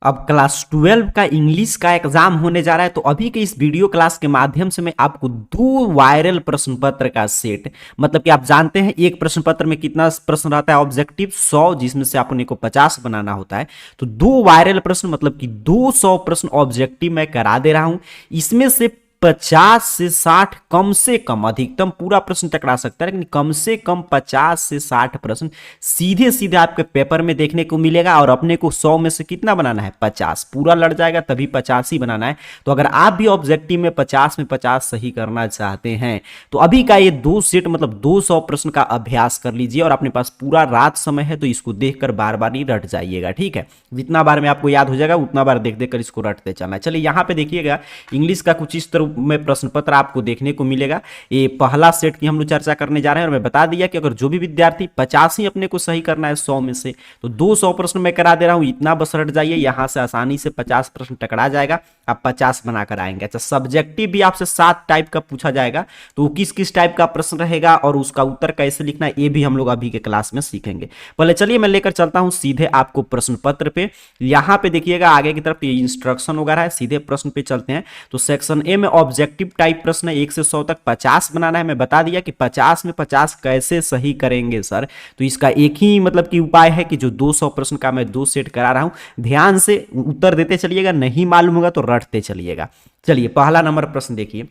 अब क्लास 12 का इंग्लिश का एग्जाम होने जा रहा है, तो अभी के इस वीडियो क्लास के माध्यम से मैं आपको 2 वायरल प्रश्न पत्र का सेट, मतलब कि आप जानते हैं एक प्रश्न पत्र में कितना प्रश्न रहता है, ऑब्जेक्टिव 100, जिसमें से अपने को 50 बनाना होता है। तो 2 वायरल प्रश्न मतलब कि 200 प्रश्न ऑब्जेक्टिव मैं करा दे रहा हूं। इसमें से 50 से 60 कम से कम, अधिकतम पूरा प्रश्न टकरा सकता है, लेकिन कम से कम 50 से 60 प्रश्न सीधे सीधे आपके पेपर में देखने को मिलेगा। और अपने को 100 में से कितना बनाना है, 50 पूरा लड़ जाएगा, तभी 50 ही बनाना है। तो अगर आप भी ऑब्जेक्टिव में 50 में 50 सही करना चाहते हैं तो अभी का ये 2 सेट मतलब 200 प्रश्न का अभ्यास कर लीजिए। और अपने पास पूरा रात समय है, तो इसको देखकर बार बार नहीं रट जाइएगा, ठीक है। जितना बार में आपको याद हो जाएगा उतना बार देख देख कर इसको रटते चलना है। चलिए यहाँ पे देखिएगा, इंग्लिश का कुछ इस तरह में प्रश्न पत्र आपको देखने को मिलेगा। ये पहला सेट की हम लोग चर्चा करने जा रहे हैं, और मैं बता दिया कि अगर जो भी विद्यार्थी 50 ही अपने को सही करना है 100 में से, तो 200 प्रश्न मैं करा दे रहा हूं, इतना बस रट जाइए। यहां से आसानी से 50 प्रश्न टकरा जाएगा, आप 50 बनाकर आएंगे। अच्छा, सब्जेक्टिव भी आपसे 7 टाइप का पूछा जाएगा, तो वो किस किस टाइप का प्रश्न रहेगा और उसका उत्तर कैसे लिखना है, ये भी हम लोग अभी के क्लास में सीखेंगे। पहले चलिए मैं लेकर चलता हूं सीधे आपको प्रश्न पत्र पे। यहां पे देखिएगा आगे की तरफ ये इंस्ट्रक्शन वगैरह है, सीधे प्रश्न पे चलते हैं। तो सेक्शन ए में ऑब्जेक्टिव टाइप प्रश्न है, 1 से 100 तक 50 बनाना है। मैं बता दिया कि 50 में 50 कैसे सही करेंगे सर, तो इसका एक ही मतलब कि उपाय है कि जो 200 प्रश्न का मैं 2 सेट करा रहा हूं, ध्यान से उत्तर देते चलिएगा, नहीं मालूम होगा तो रटते चलिएगा। चलिए पहला नंबर प्रश्न देखिए,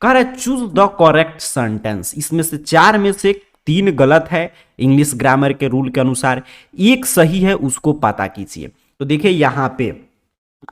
कह रहा है चूज द करेक्ट सेंटेंस। इसमें से 4 में से 3 गलत है इंग्लिश ग्रामर के रूल के अनुसार, एक सही है, उसको पता कीजिए। तो देखिए यहां पे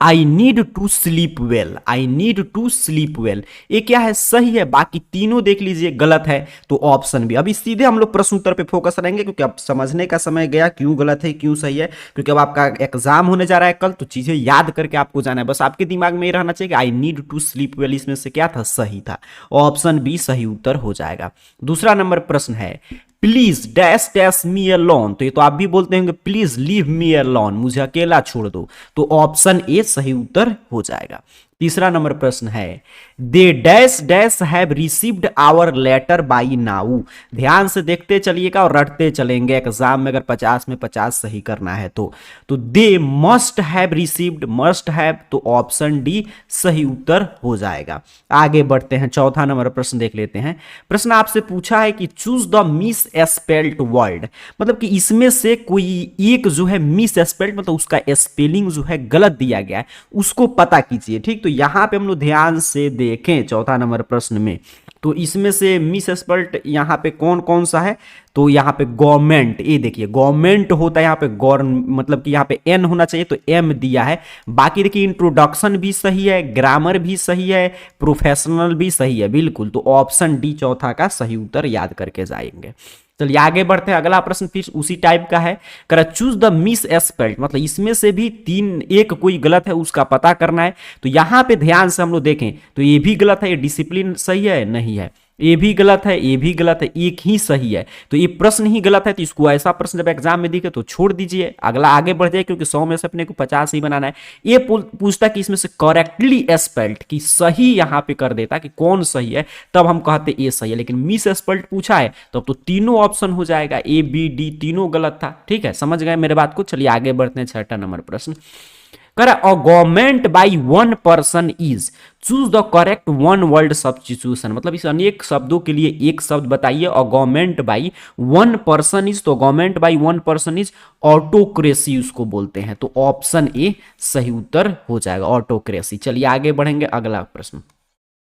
I need to sleep well, I need to sleep well, ये क्या है, सही है। बाकी तीनों देख लीजिए गलत है, तो ऑप्शन बी। अभी सीधे हम लोग प्रश्न उत्तर पे फोकस रहेंगे, क्योंकि अब समझने का समय गया क्यों गलत है क्यों सही है, क्योंकि अब आपका एग्जाम होने जा रहा है कल, तो चीजें याद करके आपको जाना है। बस आपके दिमाग में ये रहना चाहिए कि I need to sleep well, इसमें से क्या था, सही था, ऑप्शन बी सही उत्तर हो जाएगा। दूसरा नंबर प्रश्न है please dash dash me alone, तो ये तो आप भी बोलते होंगे प्लीज लीव मी अलोन, मुझे अकेला छोड़ दो, तो ऑप्शन ए सही उत्तर हो जाएगा। तीसरा नंबर प्रश्न है they dash dash have received hour later by now, ध्यान से देखते चलिएगा और रटते चलेंगे, एग्जाम में अगर 50 में 50 सही करना है तो they must have received, must have, तो ऑप्शन डी सही उत्तर हो जाएगा। आगे बढ़ते हैं, चौथा नंबर प्रश्न देख लेते हैं। प्रश्न आपसे पूछा है कि choose the miss spelled word, मतलब कि इसमें से कोई एक जो है मिस स्पेल्ड, मतलब उसका स्पेलिंग जो है गलत दिया गया है, उसको पता कीजिए, ठीक। तो यहां पे हम लोग ध्यान से देखें चौथा नंबर प्रश्न में, तो इसमें से मिस स्पेल्ड यहां पे कौन कौन सा है, तो यहां पे गवर्नमेंट, ये देखिए गवर्नमेंट होता है, यहां पे गौर मतलब कि यहां पे एन होना चाहिए, तो एम दिया है। बाकी देखिए इंट्रोडक्शन भी सही है, ग्रामर भी सही है, प्रोफेशनल भी सही है, बिल्कुल। तो ऑप्शन डी चौथा का सही उत्तर याद करके जाएंगे। चलिए आगे बढ़ते हैं, अगला प्रश्न फिर उसी टाइप का है, कर चूज द मिस स्पेल्ड, मतलब इसमें से भी 3 एक कोई गलत है, उसका पता करना है। तो यहां पे ध्यान से हम लोग देखें, तो ये भी गलत है, ये डिसिप्लिन सही है, नहीं है, ये भी गलत है, ये भी गलत है, एक ही सही है, तो ये प्रश्न ही गलत है। तो इसको ऐसा प्रश्न जब एग्जाम में दिखे तो छोड़ दीजिए, अगला आगे बढ़ जाए, क्योंकि 100 में से अपने को 50 ही बनाना है। ये पूछता कि इसमें से करेक्टली स्पेल्ड, कि सही यहां पे कर देता कि कौन सही है, तब हम कहते ये सही है। लेकिन मिस स्पेल्ड पूछा है तो अब तो तीनों ऑप्शन हो जाएगा, ए बी डी तीनों गलत था, ठीक है, समझ गए मेरे बात को। चलिए आगे बढ़ते हैं, छठा नंबर प्रश्न करा a government by 1 person is, choose the correct 1 word substitution, मतलब इस अनेक शब्दों के लिए एक शब्द बताइए। A government by 1 person is, तो government by 1 person is autocracy उसको बोलते हैं, तो ऑप्शन ए सही उत्तर हो जाएगा, ऑटोक्रेसी। चलिए आगे बढ़ेंगे, अगला प्रश्न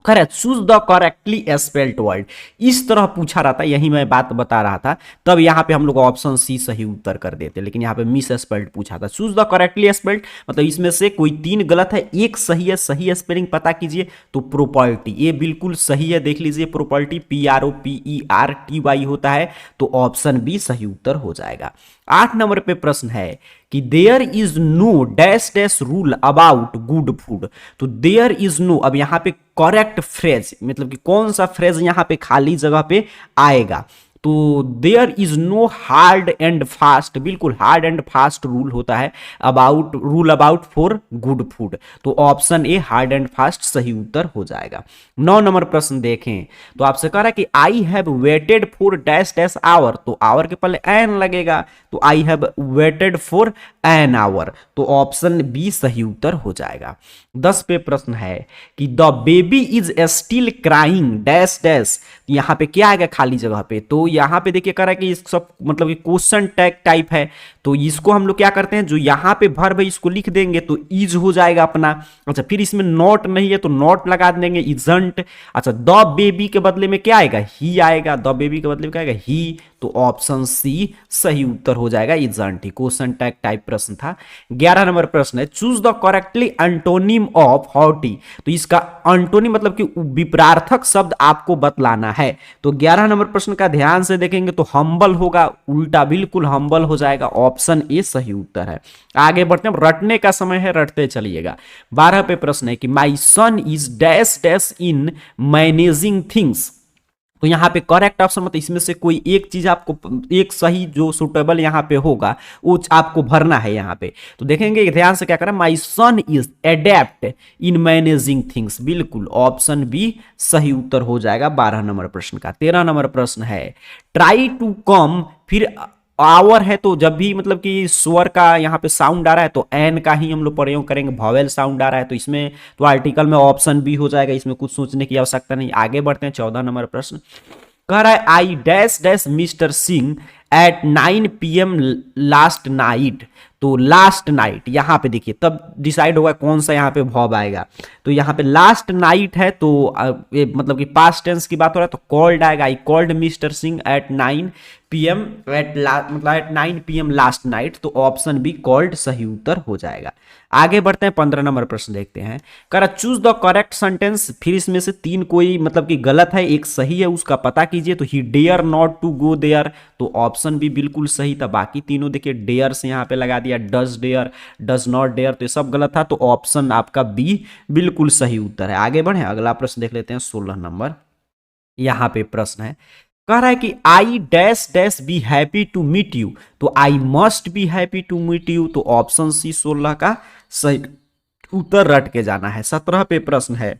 correct choose the correctly spelled word, इस तरह पूछा रहा था, यही मैं बात बता रहा था, तब यहां पे हम लोग ऑप्शन सी सही उत्तर कर देते, लेकिन यहां पे मिस स्पेल्ड पूछा था। चूज द करेक्टली स्पेल्ड मतलब इसमें से कोई 3 गलत है, एक सही है, सही स्पेलिंग पता कीजिए। तो प्रॉपर्टी ये बिल्कुल सही है, देख लीजिए प्रॉपर्टी PROPERTY होता है, तो ऑप्शन बी सही उत्तर हो जाएगा। 8 नंबर पे प्रश्न है कि there is no dash dash rule about good food, तो देयर इज नो, अब यहां पे करेक्ट फ्रेज मतलब कि कौन सा फ्रेज यहां पे खाली जगह पे आएगा, तो there is no hard and fast, बिल्कुल हार्ड एंड फास्ट रूल होता है अबाउट फॉर गुड फूड। तो option A hard and fast सही उत्तर हो जाएगा। 9 नंबर प्रश्न देखें तो आपसे कह रहा है कि I have waited for dash dash hour, तो आवर के पहले एन लगेगा, तो I have waited for an hour, तो ऑप्शन बी सही उत्तर हो जाएगा। 10 पे प्रश्न है कि the baby is still crying dash dash, यहां पे क्या आएगा खाली जगह पे, तो यहां पे देखिए कह रहा है कि इस सब मतलब कि क्वेश्चन टैग टाइप है, तो इसको हम लोग क्या करते हैं, जो यहां पे वर्ब है इसको लिख देंगे तो इज हो जाएगा अपना। अच्छा, फिर इसमें नॉट नहीं है तो नॉट लगा देंगे, इजंट। अच्छा, द बेबी के बदले में क्या आएगा, ही आएगा, द बेबी के बदले में क्या आएगा, ही, तो ऑप्शन सी सही उत्तर हो जाएगा, isn't he. Question tag type प्रश्न था। 11 नंबर प्रश्न है choose the correctly antonym of haughty, तो इसका एंटोनिम मतलब कि विपरार्थक शब्द आपको बतलाना है। तो 11 नंबर प्रश्न का ध्यान से देखेंगे तो हम्बल होगा, उल्टा बिल्कुल हम्बल हो जाएगा, ऑप्शन ए सही उत्तर है। आगे बढ़ते हैं, रटने का समय है, रटते चलिएगा। 12 पे प्रश्न है कि my son is dash dash in managing things, तो यहां पे करेक्ट ऑप्शन मतलब इसमें से कोई एक चीज आपको, एक सही जो सुटेबल यहां पे होगा वो आपको भरना है यहां पे। तो देखेंगे ध्यान से क्या करें, my son is adept in managing things, बिल्कुल ऑप्शन बी सही उत्तर हो जाएगा 12 नंबर प्रश्न का। 13 नंबर प्रश्न है ट्राई टू कम, फिर आवर है तो जब भी मतलब कि स्वर का यहाँ पे साउंड आ रहा है तो एन का ही हम लोग प्रयोग करेंगे, वॉवेल साउंड आ रहा है तो इसमें तो आर्टिकल में ऑप्शन बी हो जाएगा, इसमें कुछ सोचने की आवश्यकता नहीं। आगे बढ़ते हैं, 14 नंबर प्रश्न कह रहा है I dash dash Mister Singh at 9 PM last night, तो लास्ट नाइट यहां पे देखिए तब डिसाइड होगा कौन सा यहां पे वर्ब आएगा। तो यहां पे लास्ट नाइट है तो मतलब कि पास्ट टेंस की बात हो रहा है तो कॉल्ड आएगा, I called Mister Singh at 9 PM मतलब एट 9 PM लास्ट नाइट, तो ऑप्शन बी कॉल्ड सही उत्तर हो जाएगा। आगे बढ़ते हैं, 15 नंबर प्रश्न देखते हैं। कह चूज द करेक्ट सेंटेंस, फिर इसमें से 3 कोई मतलब कि गलत है, एक सही है, उसका पता कीजिए। तो he dare not to go there, तो ऑप्शन भी बिल्कुल सही था। बाकी तीनों देखिए डेयर से यहां पे लगा दिया, does dare, does not dare, तो ये सब गलत था, तो ऑप्शन आपका बी बिल्कुल सही उत्तर है। आगे बढ़े, अगला प्रश्न देख लेते हैं, 16 नंबर। यहां पे प्रश्न है कह रहा है कि I dash dash be happy to meet you, तो I must be happy to meet you, तो ऑप्शन सी 16 का सही उत्तर रट के जाना है। 17 पे प्रश्न है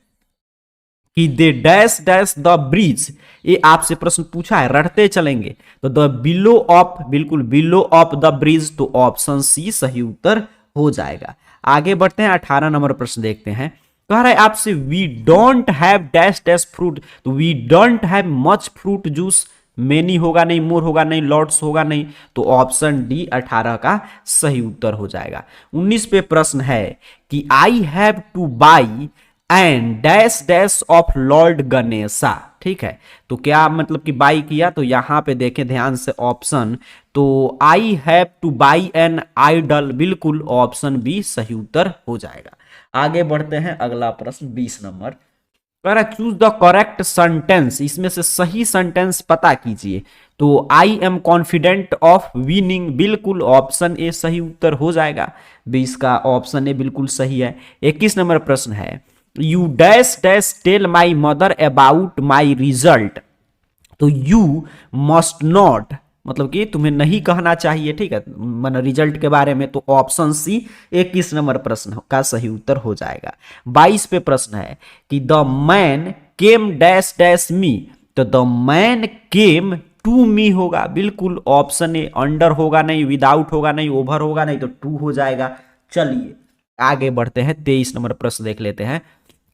कि they dash dash the bridge, ये आपसे प्रश्न पूछा है, रटते चलेंगे, तो द बिलो ऑफ, बिल्कुल बिलो ऑफ द ब्रिज, तो ऑप्शन सी सही उत्तर हो जाएगा। आगे बढ़ते हैं, 18 नंबर प्रश्न देखते हैं। कह रहा है आपसे we don't have dash dash fruit, तो we don't have much fruit juice, many होगा नहीं, मोर होगा नहीं, लॉट्स होगा नहीं, तो ऑप्शन डी 18 का सही उत्तर हो जाएगा। 19 पे प्रश्न है कि I have to by and dash dash of Lord Ganesha, ठीक है, तो क्या मतलब कि बाई किया, तो यहां पे देखें ध्यान से ऑप्शन, तो I have to buy an idol, बिल्कुल ऑप्शन बी सही उत्तर हो जाएगा। आगे बढ़ते हैं, अगला प्रश्न 20 नंबर। कह रहा है चूज द करेक्ट सेंटेंस, इसमें से सही सेंटेंस पता कीजिए। तो I am confident of winning, बिल्कुल ऑप्शन ए सही उत्तर हो जाएगा। 20 का ऑप्शन ए बिल्कुल सही है। 21 नंबर प्रश्न है you dash dash tell my mother about my result, तो यू मस्ट नॉट मतलब कि तुम्हें नहीं कहना चाहिए, ठीक है, मन रिजल्ट के बारे में, तो ऑप्शन सी 21 नंबर प्रश्न का सही उत्तर हो जाएगा। 22 पे प्रश्न है कि the man came dash dash me, तो the man came to me होगा, बिल्कुल ऑप्शन ए, अंडर होगा नहीं, विदाउट होगा नहीं, ओवर होगा नहीं, तो टू हो जाएगा। चलिए आगे बढ़ते हैं, 23 नंबर प्रश्न देख लेते हैं।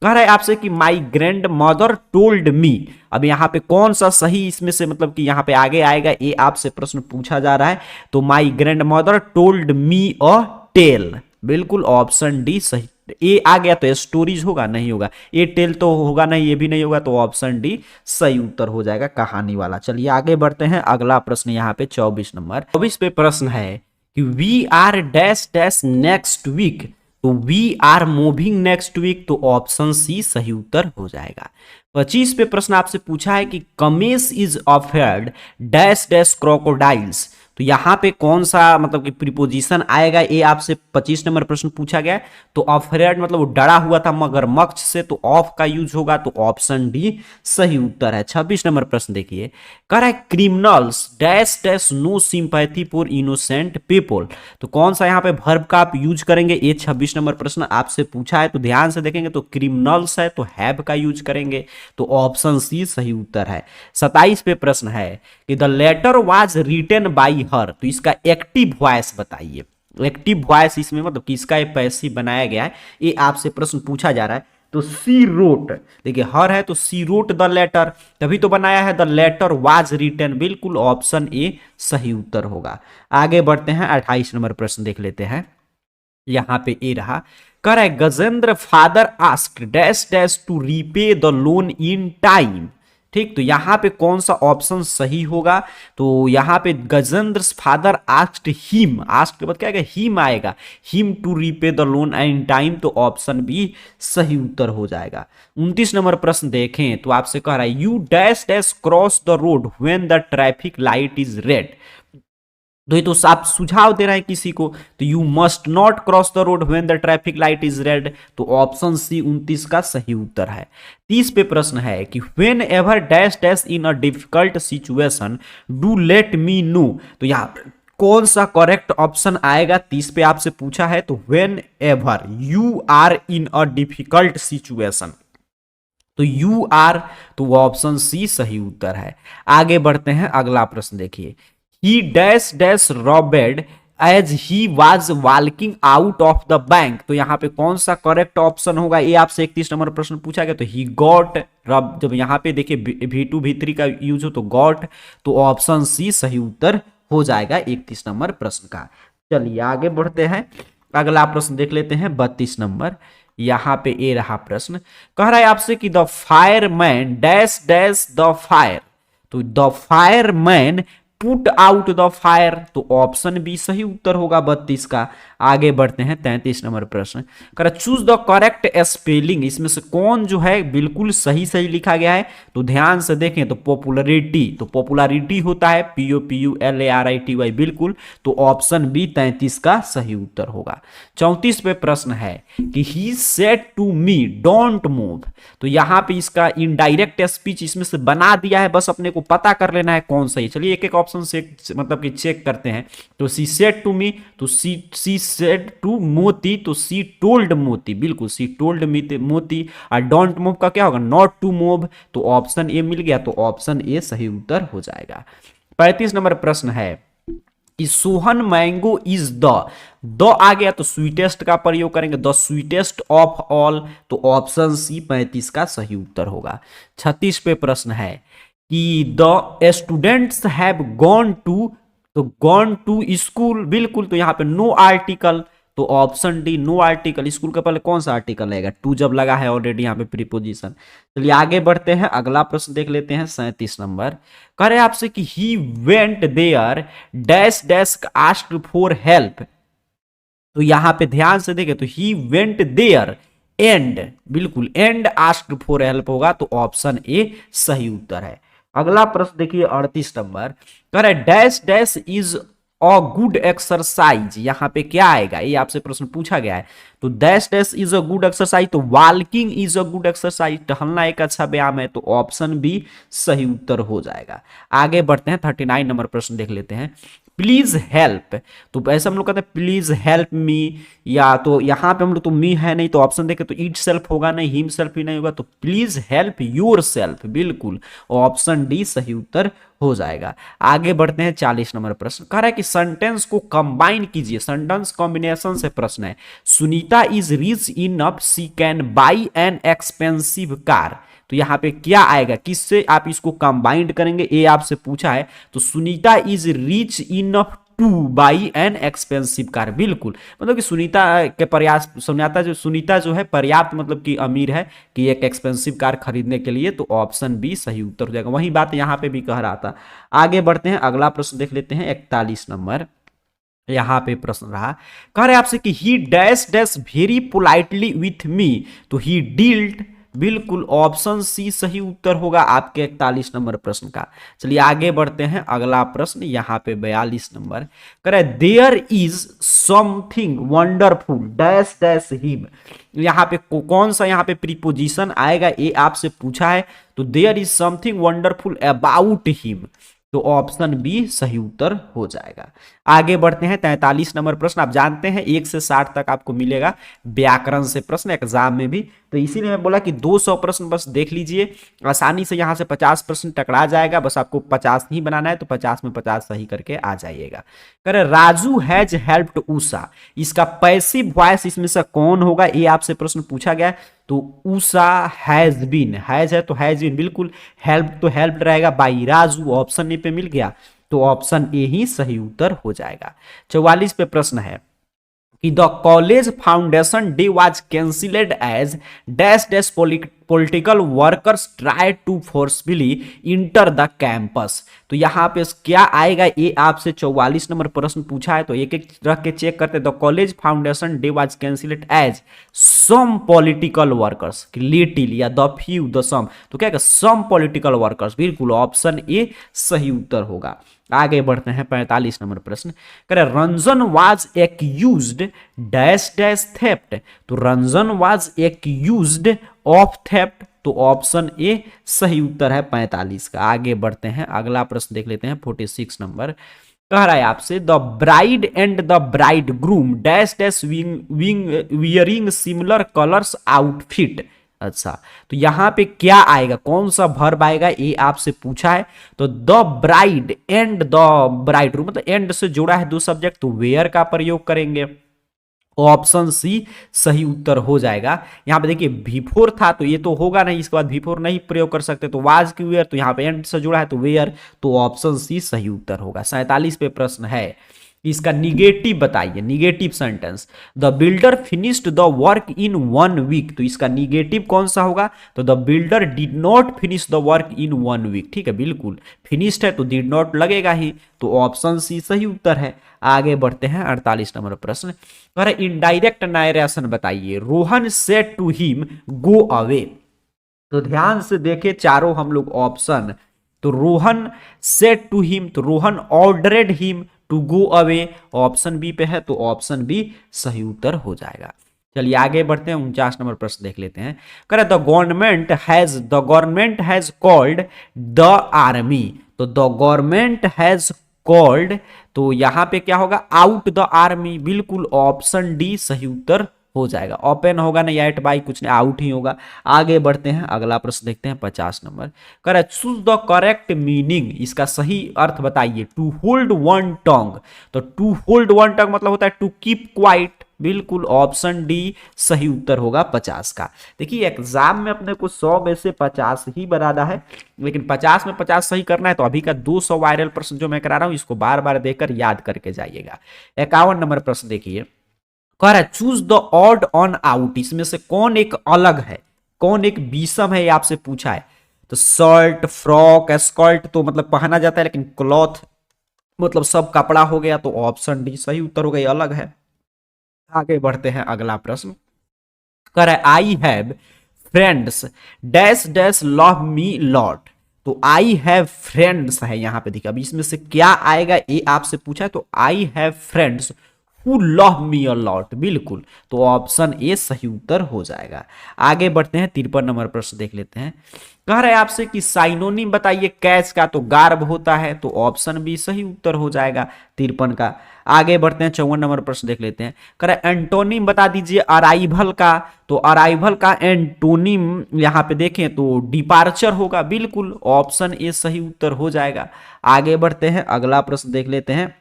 कह रहा है आपसे कि माई ग्रैंड मदर टोल्ड मी, अब यहां पे कौन सा सही इसमें से मतलब कि यहां पे आगे आएगा, ये आपसे प्रश्न पूछा जा रहा है। तो my grandmother told me a tale, बिल्कुल ऑप्शन डी सही। ए आ गया तो स्टोरीज होगा, नहीं होगा, ए टेल तो होगा नहीं, ये भी नहीं होगा, तो ऑप्शन डी सही उत्तर हो जाएगा, कहानी वाला। चलिए आगे बढ़ते हैं, अगला प्रश्न यहाँ पे 24 नंबर। 24 पे प्रश्न है कि we are dash dash next week, तो we are moving next week, तो ऑप्शन सी सही उत्तर हो जाएगा। 25 पे प्रश्न आपसे पूछा है कि Kamesh is offered dash dash crocodiles, तो यहाँ पे कौन सा मतलब कि प्रीपोजिशन आएगा, ये आपसे 25 नंबर प्रश्न पूछा गया है। तो अफ्रेड मतलब वो डरा हुआ था मगरमच्छ से, तो ऑफ का यूज होगा, तो ऑप्शन डी सही उत्तर है। 26 नंबर प्रश्न देखिए, कह रहा है criminals dash dash no sympathy for innocent people. तो कौन सा यहाँ पे वर्ब का आप यूज करेंगे, ये 26 नंबर प्रश्न आपसे पूछा है। तो ध्यान से देखेंगे तो क्रिमिनल्स है तो हैव का यूज करेंगे, तो ऑप्शन सी सही उत्तर है। 27 पे प्रश्न है कि the letter was written by her, तो इसका एक्टिव वॉइस बताइए। एक्टिव वॉइस इसमें मतलब किसका पैसिव बनाया गया है, ये आपसे प्रश्न पूछा जा रहा है। तो सी रोट, देखिए हर है तो सी रोट द लेटर, तभी तो बनाया है द लेटर वाज रिटन, बिल्कुल ऑप्शन ए सही उत्तर होगा। आगे बढ़ते हैं, 28 नंबर प्रश्न देख लेते हैं। यहां पे ए रहा, कह रहा है Gajendra father asked dash dash to repay the loan in time. ठीक, तो यहां पे कौन सा ऑप्शन सही होगा, तो यहां पे Gajendra father asked him, asked के बाद क्या आएगा, हिम आएगा, him to repay the loan in time, तो ऑप्शन बी सही उत्तर हो जाएगा। 29 नंबर प्रश्न देखें तो आपसे कह रहा है you dash dash cross the road when the traffic light is red. तो ये तो आप सुझाव दे रहे हैं किसी को, तो you must not cross the road when the traffic light is red, तो ऑप्शन सी 29 का सही उत्तर है। 30 पे प्रश्न है कि when ever dash dash in a difficult situation do let me know, तो यहाँ कौन सा करेक्ट ऑप्शन आएगा, 30 पे आपसे पूछा है। तो whenever you are in a difficult situation, तो यू आर, तो ऑप्शन सी सही उत्तर है। आगे बढ़ते हैं, अगला प्रश्न देखिए, he dash dash robbed as he was walking out of the bank, तो यहां पे कौन सा करेक्ट ऑप्शन होगा, ये आपसे 31 नंबर प्रश्न पूछा गया। तो ही गॉट रब, जब यहां पे देखिए V2 V3 का यूज हो तो गॉट, तो ऑप्शन सी सही उत्तर हो जाएगा 31 नंबर प्रश्न का। चलिए आगे बढ़ते हैं, अगला प्रश्न देख लेते हैं 32 नंबर। यहां पे ए रहा प्रश्न, कह रहा है आपसे कि the fireman dash dash the fire, तो the fireman put out the fire, तो ऑप्शन बी सही उत्तर होगा 32 का। आगे बढ़ते हैं 33 नंबर प्रश्न, कर चूज द करेक्ट स्पेलिंग, इसमें से कौन जो है बिल्कुल सही सही लिखा गया है, तो ध्यान से देखें तो पॉपुलरिटी, तो पॉपुलरिटी होता है POPULARITY, बिल्कुल, तो ऑप्शन बी 33 का सही उत्तर होगा। 34 पे प्रश्न है कि he said to me don't move, तो यहां पे इसका इनडायरेक्ट स्पीच इसमें से बना दिया है, बस अपने को पता कर लेना है कौन सही। चलिए एक एक ऑप्शन से मतलब कि चेक करते हैं। तो सी सेड टू मी, तो सी सेड टू मोती, तो सी टोल्ड मोती, बिल्कुल सी टोल्ड मोती। और डोंट मूव का क्या होगा, नॉट टू मूव, तो ऑप्शन ए मिल गया, तो ऑप्शन ए सही उत्तर हो जाएगा। 35 नंबर प्रश्न है कि सोहन मैंगो इज द आ गया तो स्वीटेस्ट का प्रयोग करेंगे, द स्वीटेस्ट ऑफ ऑल, तो ऑप्शन सी 35 का सही उत्तर होगा। 36 पे प्रश्न है कि the students have gone to, तो गॉन टू स्कूल, बिल्कुल, तो यहां पे नो आर्टिकल, तो option D no article. School के पहले कौन सा आर्टिकल रहेगा, टू जब लगा है ऑलरेडी यहाँ पे प्रीपोजिशन। चलिए आगे बढ़ते हैं, अगला प्रश्न देख लेते हैं 37 नंबर। कह रहे आपसे कि he went there dash dash asked for help, तो यहां पे ध्यान से देखें तो ही वेंट देयर एंड, बिल्कुल एंड आस्क्ड फॉर हेल्प होगा, तो ऑप्शन ए सही उत्तर है। अगला प्रश्न देखिए 38 नंबर, कह रहे dash dash is a good exercise, यहां पे क्या आएगा, ये आपसे प्रश्न पूछा गया है। तो dash dash is a good exercise, तो walking is a good exercise, टहलना एक अच्छा व्यायाम है, तो ऑप्शन बी सही उत्तर हो जाएगा। आगे बढ़ते हैं 39 नंबर प्रश्न देख लेते हैं। प्लीज हेल्प, तो ऐसा हम लोग कहते हैं प्लीज हेल्प मी, या तो यहां पे हम लोग तो मी है नहीं, तो ऑप्शन देखे तो इट सेल्फ होगा नहीं, हिम सेल्फ ही नहीं होगा, तो प्लीज हेल्प योर सेल्फ, बिल्कुल, ऑप्शन डी सही उत्तर हो जाएगा। आगे बढ़ते हैं 40 नंबर प्रश्न, कह रहा है कि सेंटेंस को कंबाइन कीजिए, सेंटेंस कॉम्बिनेशन से प्रश्न है। Sunita is rich enough she can buy an expensive car, तो यहां पे क्या आएगा, किससे आप इसको कंबाइंड करेंगे, ये आपसे पूछा है। तो Sunita is rich enough to buy an expensive car, बिल्कुल, मतलब कि सुनीता के प्रयास, सुनीता जो है पर्याप्त मतलब कि अमीर है कि एक एक्सपेंसिव कार खरीदने के लिए, तो ऑप्शन बी सही उत्तर हो जाएगा। वही बात यहां पे भी कह रहा था। आगे बढ़ते हैं, अगला प्रश्न देख लेते हैं 41 नंबर। यहां पे प्रश्न रहा, कह रहे आपसे कि ही dash dash very politely with me, तो ही डील्ड बिल्कुल ऑप्शन सी सही उत्तर होगा आपके 41 नंबर प्रश्न का। चलिए आगे बढ़ते हैं, अगला प्रश्न यहाँ पे 42 नंबर करे, there is something wonderful dash dash him. यहाँ पे कौन सा यहाँ पे प्रीपोजिशन आएगा ये आपसे पूछा है, तो there is something wonderful about him, तो ऑप्शन बी सही उत्तर हो जाएगा। आगे बढ़ते हैं 43 नंबर प्रश्न। आप जानते हैं 1 से 60 तक आपको मिलेगा व्याकरण से प्रश्न एग्जाम में भी, तो इसीलिए मैं बोला कि 200 प्रश्न बस देख लीजिए, आसानी से यहां से 50 प्रश्न टकरा जाएगा, बस आपको 50 नहीं बनाना है, तो 50 में 50 सही करके आ जाइएगा। करे राजू हैज हेल्प्ड उषा, इसका पैसिव वॉइस इसमें से कौन होगा ये आपसे प्रश्न पूछा गया है, तो उषा हैज बीन, हैज है तो हैज बीन, बिल्कुल हेल्प तो हेल्प रहेगा बाई राजू, ऑप्शन ए पे मिल गया, तो ऑप्शन ए ही सही उत्तर हो जाएगा। 44 पे प्रश्न है कि the college foundation day was cancelled as dash dash political workers try to forcefully enter the campus, तो यहां पे क्या आएगा ये आपसे 44 नंबर प्रश्न पूछा है, तो एक एक रख के चेक करते हैं। The college foundation day was cancelled as some political workers, little या द फ्यू द सम, तो क्या सम पॉलिटिकल वर्कर्स, बिल्कुल ऑप्शन ए सही उत्तर होगा। आगे बढ़ते हैं 45 नंबर प्रश्न, करे Ranjan was accused dash dash theft, तो Ranjan was accused of theft, तो ऑप्शन ए सही उत्तर है 45 का। आगे बढ़ते हैं, अगला प्रश्न देख लेते हैं 46 नंबर, कह रहा है आपसे the bride and the bride groom dash dash wearing similar colours outfit, अच्छा तो यहां पे क्या आएगा, कौन सा वर्ब आएगा ये आपसे पूछा है, तो the bride and the bride groom, मतलब एंड से जुड़ा है दो सब्जेक्ट, तो वेयर का प्रयोग करेंगे, ऑप्शन सी सही उत्तर हो जाएगा। यहां पे देखिए बिफोर था तो ये तो होगा नहीं, इसके बाद बिफोर नहीं प्रयोग कर सकते, तो वाज की वेयर, तो यहां पे एंड से जुड़ा है तो वेयर, तो ऑप्शन सी सही उत्तर होगा। 47 पे प्रश्न है, इसका निगेटिव बताइए, negative sentence, the builder finished the work in 1 week, तो इसका निगेटिव कौन सा होगा, तो the builder did not finish the work in 1 week, ठीक है, बिल्कुल फिनिश्ड है तो डिड नॉट लगेगा ही, तो ऑप्शन सी सही उत्तर है। आगे बढ़ते हैं 48 नंबर प्रश्न, अरे इनडायरेक्ट नारेशन बताइए, Rohan said to him go away, तो ध्यान से देखे चारों हम लोग ऑप्शन, तो रोहन सेड टू हिम, तो Rohan ordered him to go away, option B पे है, तो ऑप्शन बी सही उत्तर हो जाएगा। चलिए आगे बढ़ते हैं, 49 नंबर प्रश्न देख लेते हैं, करे the government has called the army, तो द गवर्नमेंट हैज कॉल्ड, तो यहां पे क्या होगा, आउट द आर्मी, बिल्कुल ऑप्शन डी सही उत्तर हो जाएगा, ओपन होगा ना एट बाई कुछ नहीं, आउट ही होगा। आगे बढ़ते हैं, अगला प्रश्न देखते हैं 50 नंबर, करे चूज द करेक्ट मीनिंग, इसका सही अर्थ बताइए, टू होल्ड वन टंग, तो टू होल्ड वन टंग मतलब होता है टू कीप क्वाइट, बिल्कुल ऑप्शन डी सही उत्तर होगा 50 का। देखिए एग्जाम में अपने को 100 में से 50 ही बनाना है, लेकिन 50 में 50 सही करना है, तो अभी का 200 वायरल प्रश्न जो मैं करा रहा हूं इसको बार बार देखकर याद करके जाइएगा। 51 नंबर प्रश्न देखिए, कह रहा है choose the odd on out, इसमें से कौन एक अलग है, कौन एक विषम है, ये आपसे पूछा है, तो शर्ट फ्रॉक स्कर्ट तो मतलब पहना जाता है, लेकिन क्लॉथ मतलब सब कपड़ा हो गया, तो ऑप्शन डी सही उत्तर हो गया, ये अलग है। आगे बढ़ते हैं, अगला प्रश्न कह रहा है I have friends dash dash love me lot, तो आई हैव फ्रेंड्स है यहां पे देखिए, अब इसमें से क्या आएगा ये आपसे पूछा है, तो I have friends who love me a lot, बिल्कुल, तो ऑप्शन ए सही उत्तर हो जाएगा। आगे बढ़ते हैं, 53 नंबर प्रश्न देख लेते हैं, कह रहे हैं आपसे कि साइनोनिम बताइए कैच का, तो गार्ब होता है, तो ऑप्शन बी सही उत्तर हो जाएगा 53 का। आगे बढ़ते हैं, 54 नंबर प्रश्न देख लेते हैं, कह रहे एंटोनिम बता दीजिए अराइवल का, तो अराइवल का एंटोनिम यहां पे देखें तो डिपार्चर होगा, बिल्कुल ऑप्शन ए सही उत्तर हो जाएगा। आगे बढ़ते हैं, अगला प्रश्न देख लेते हैं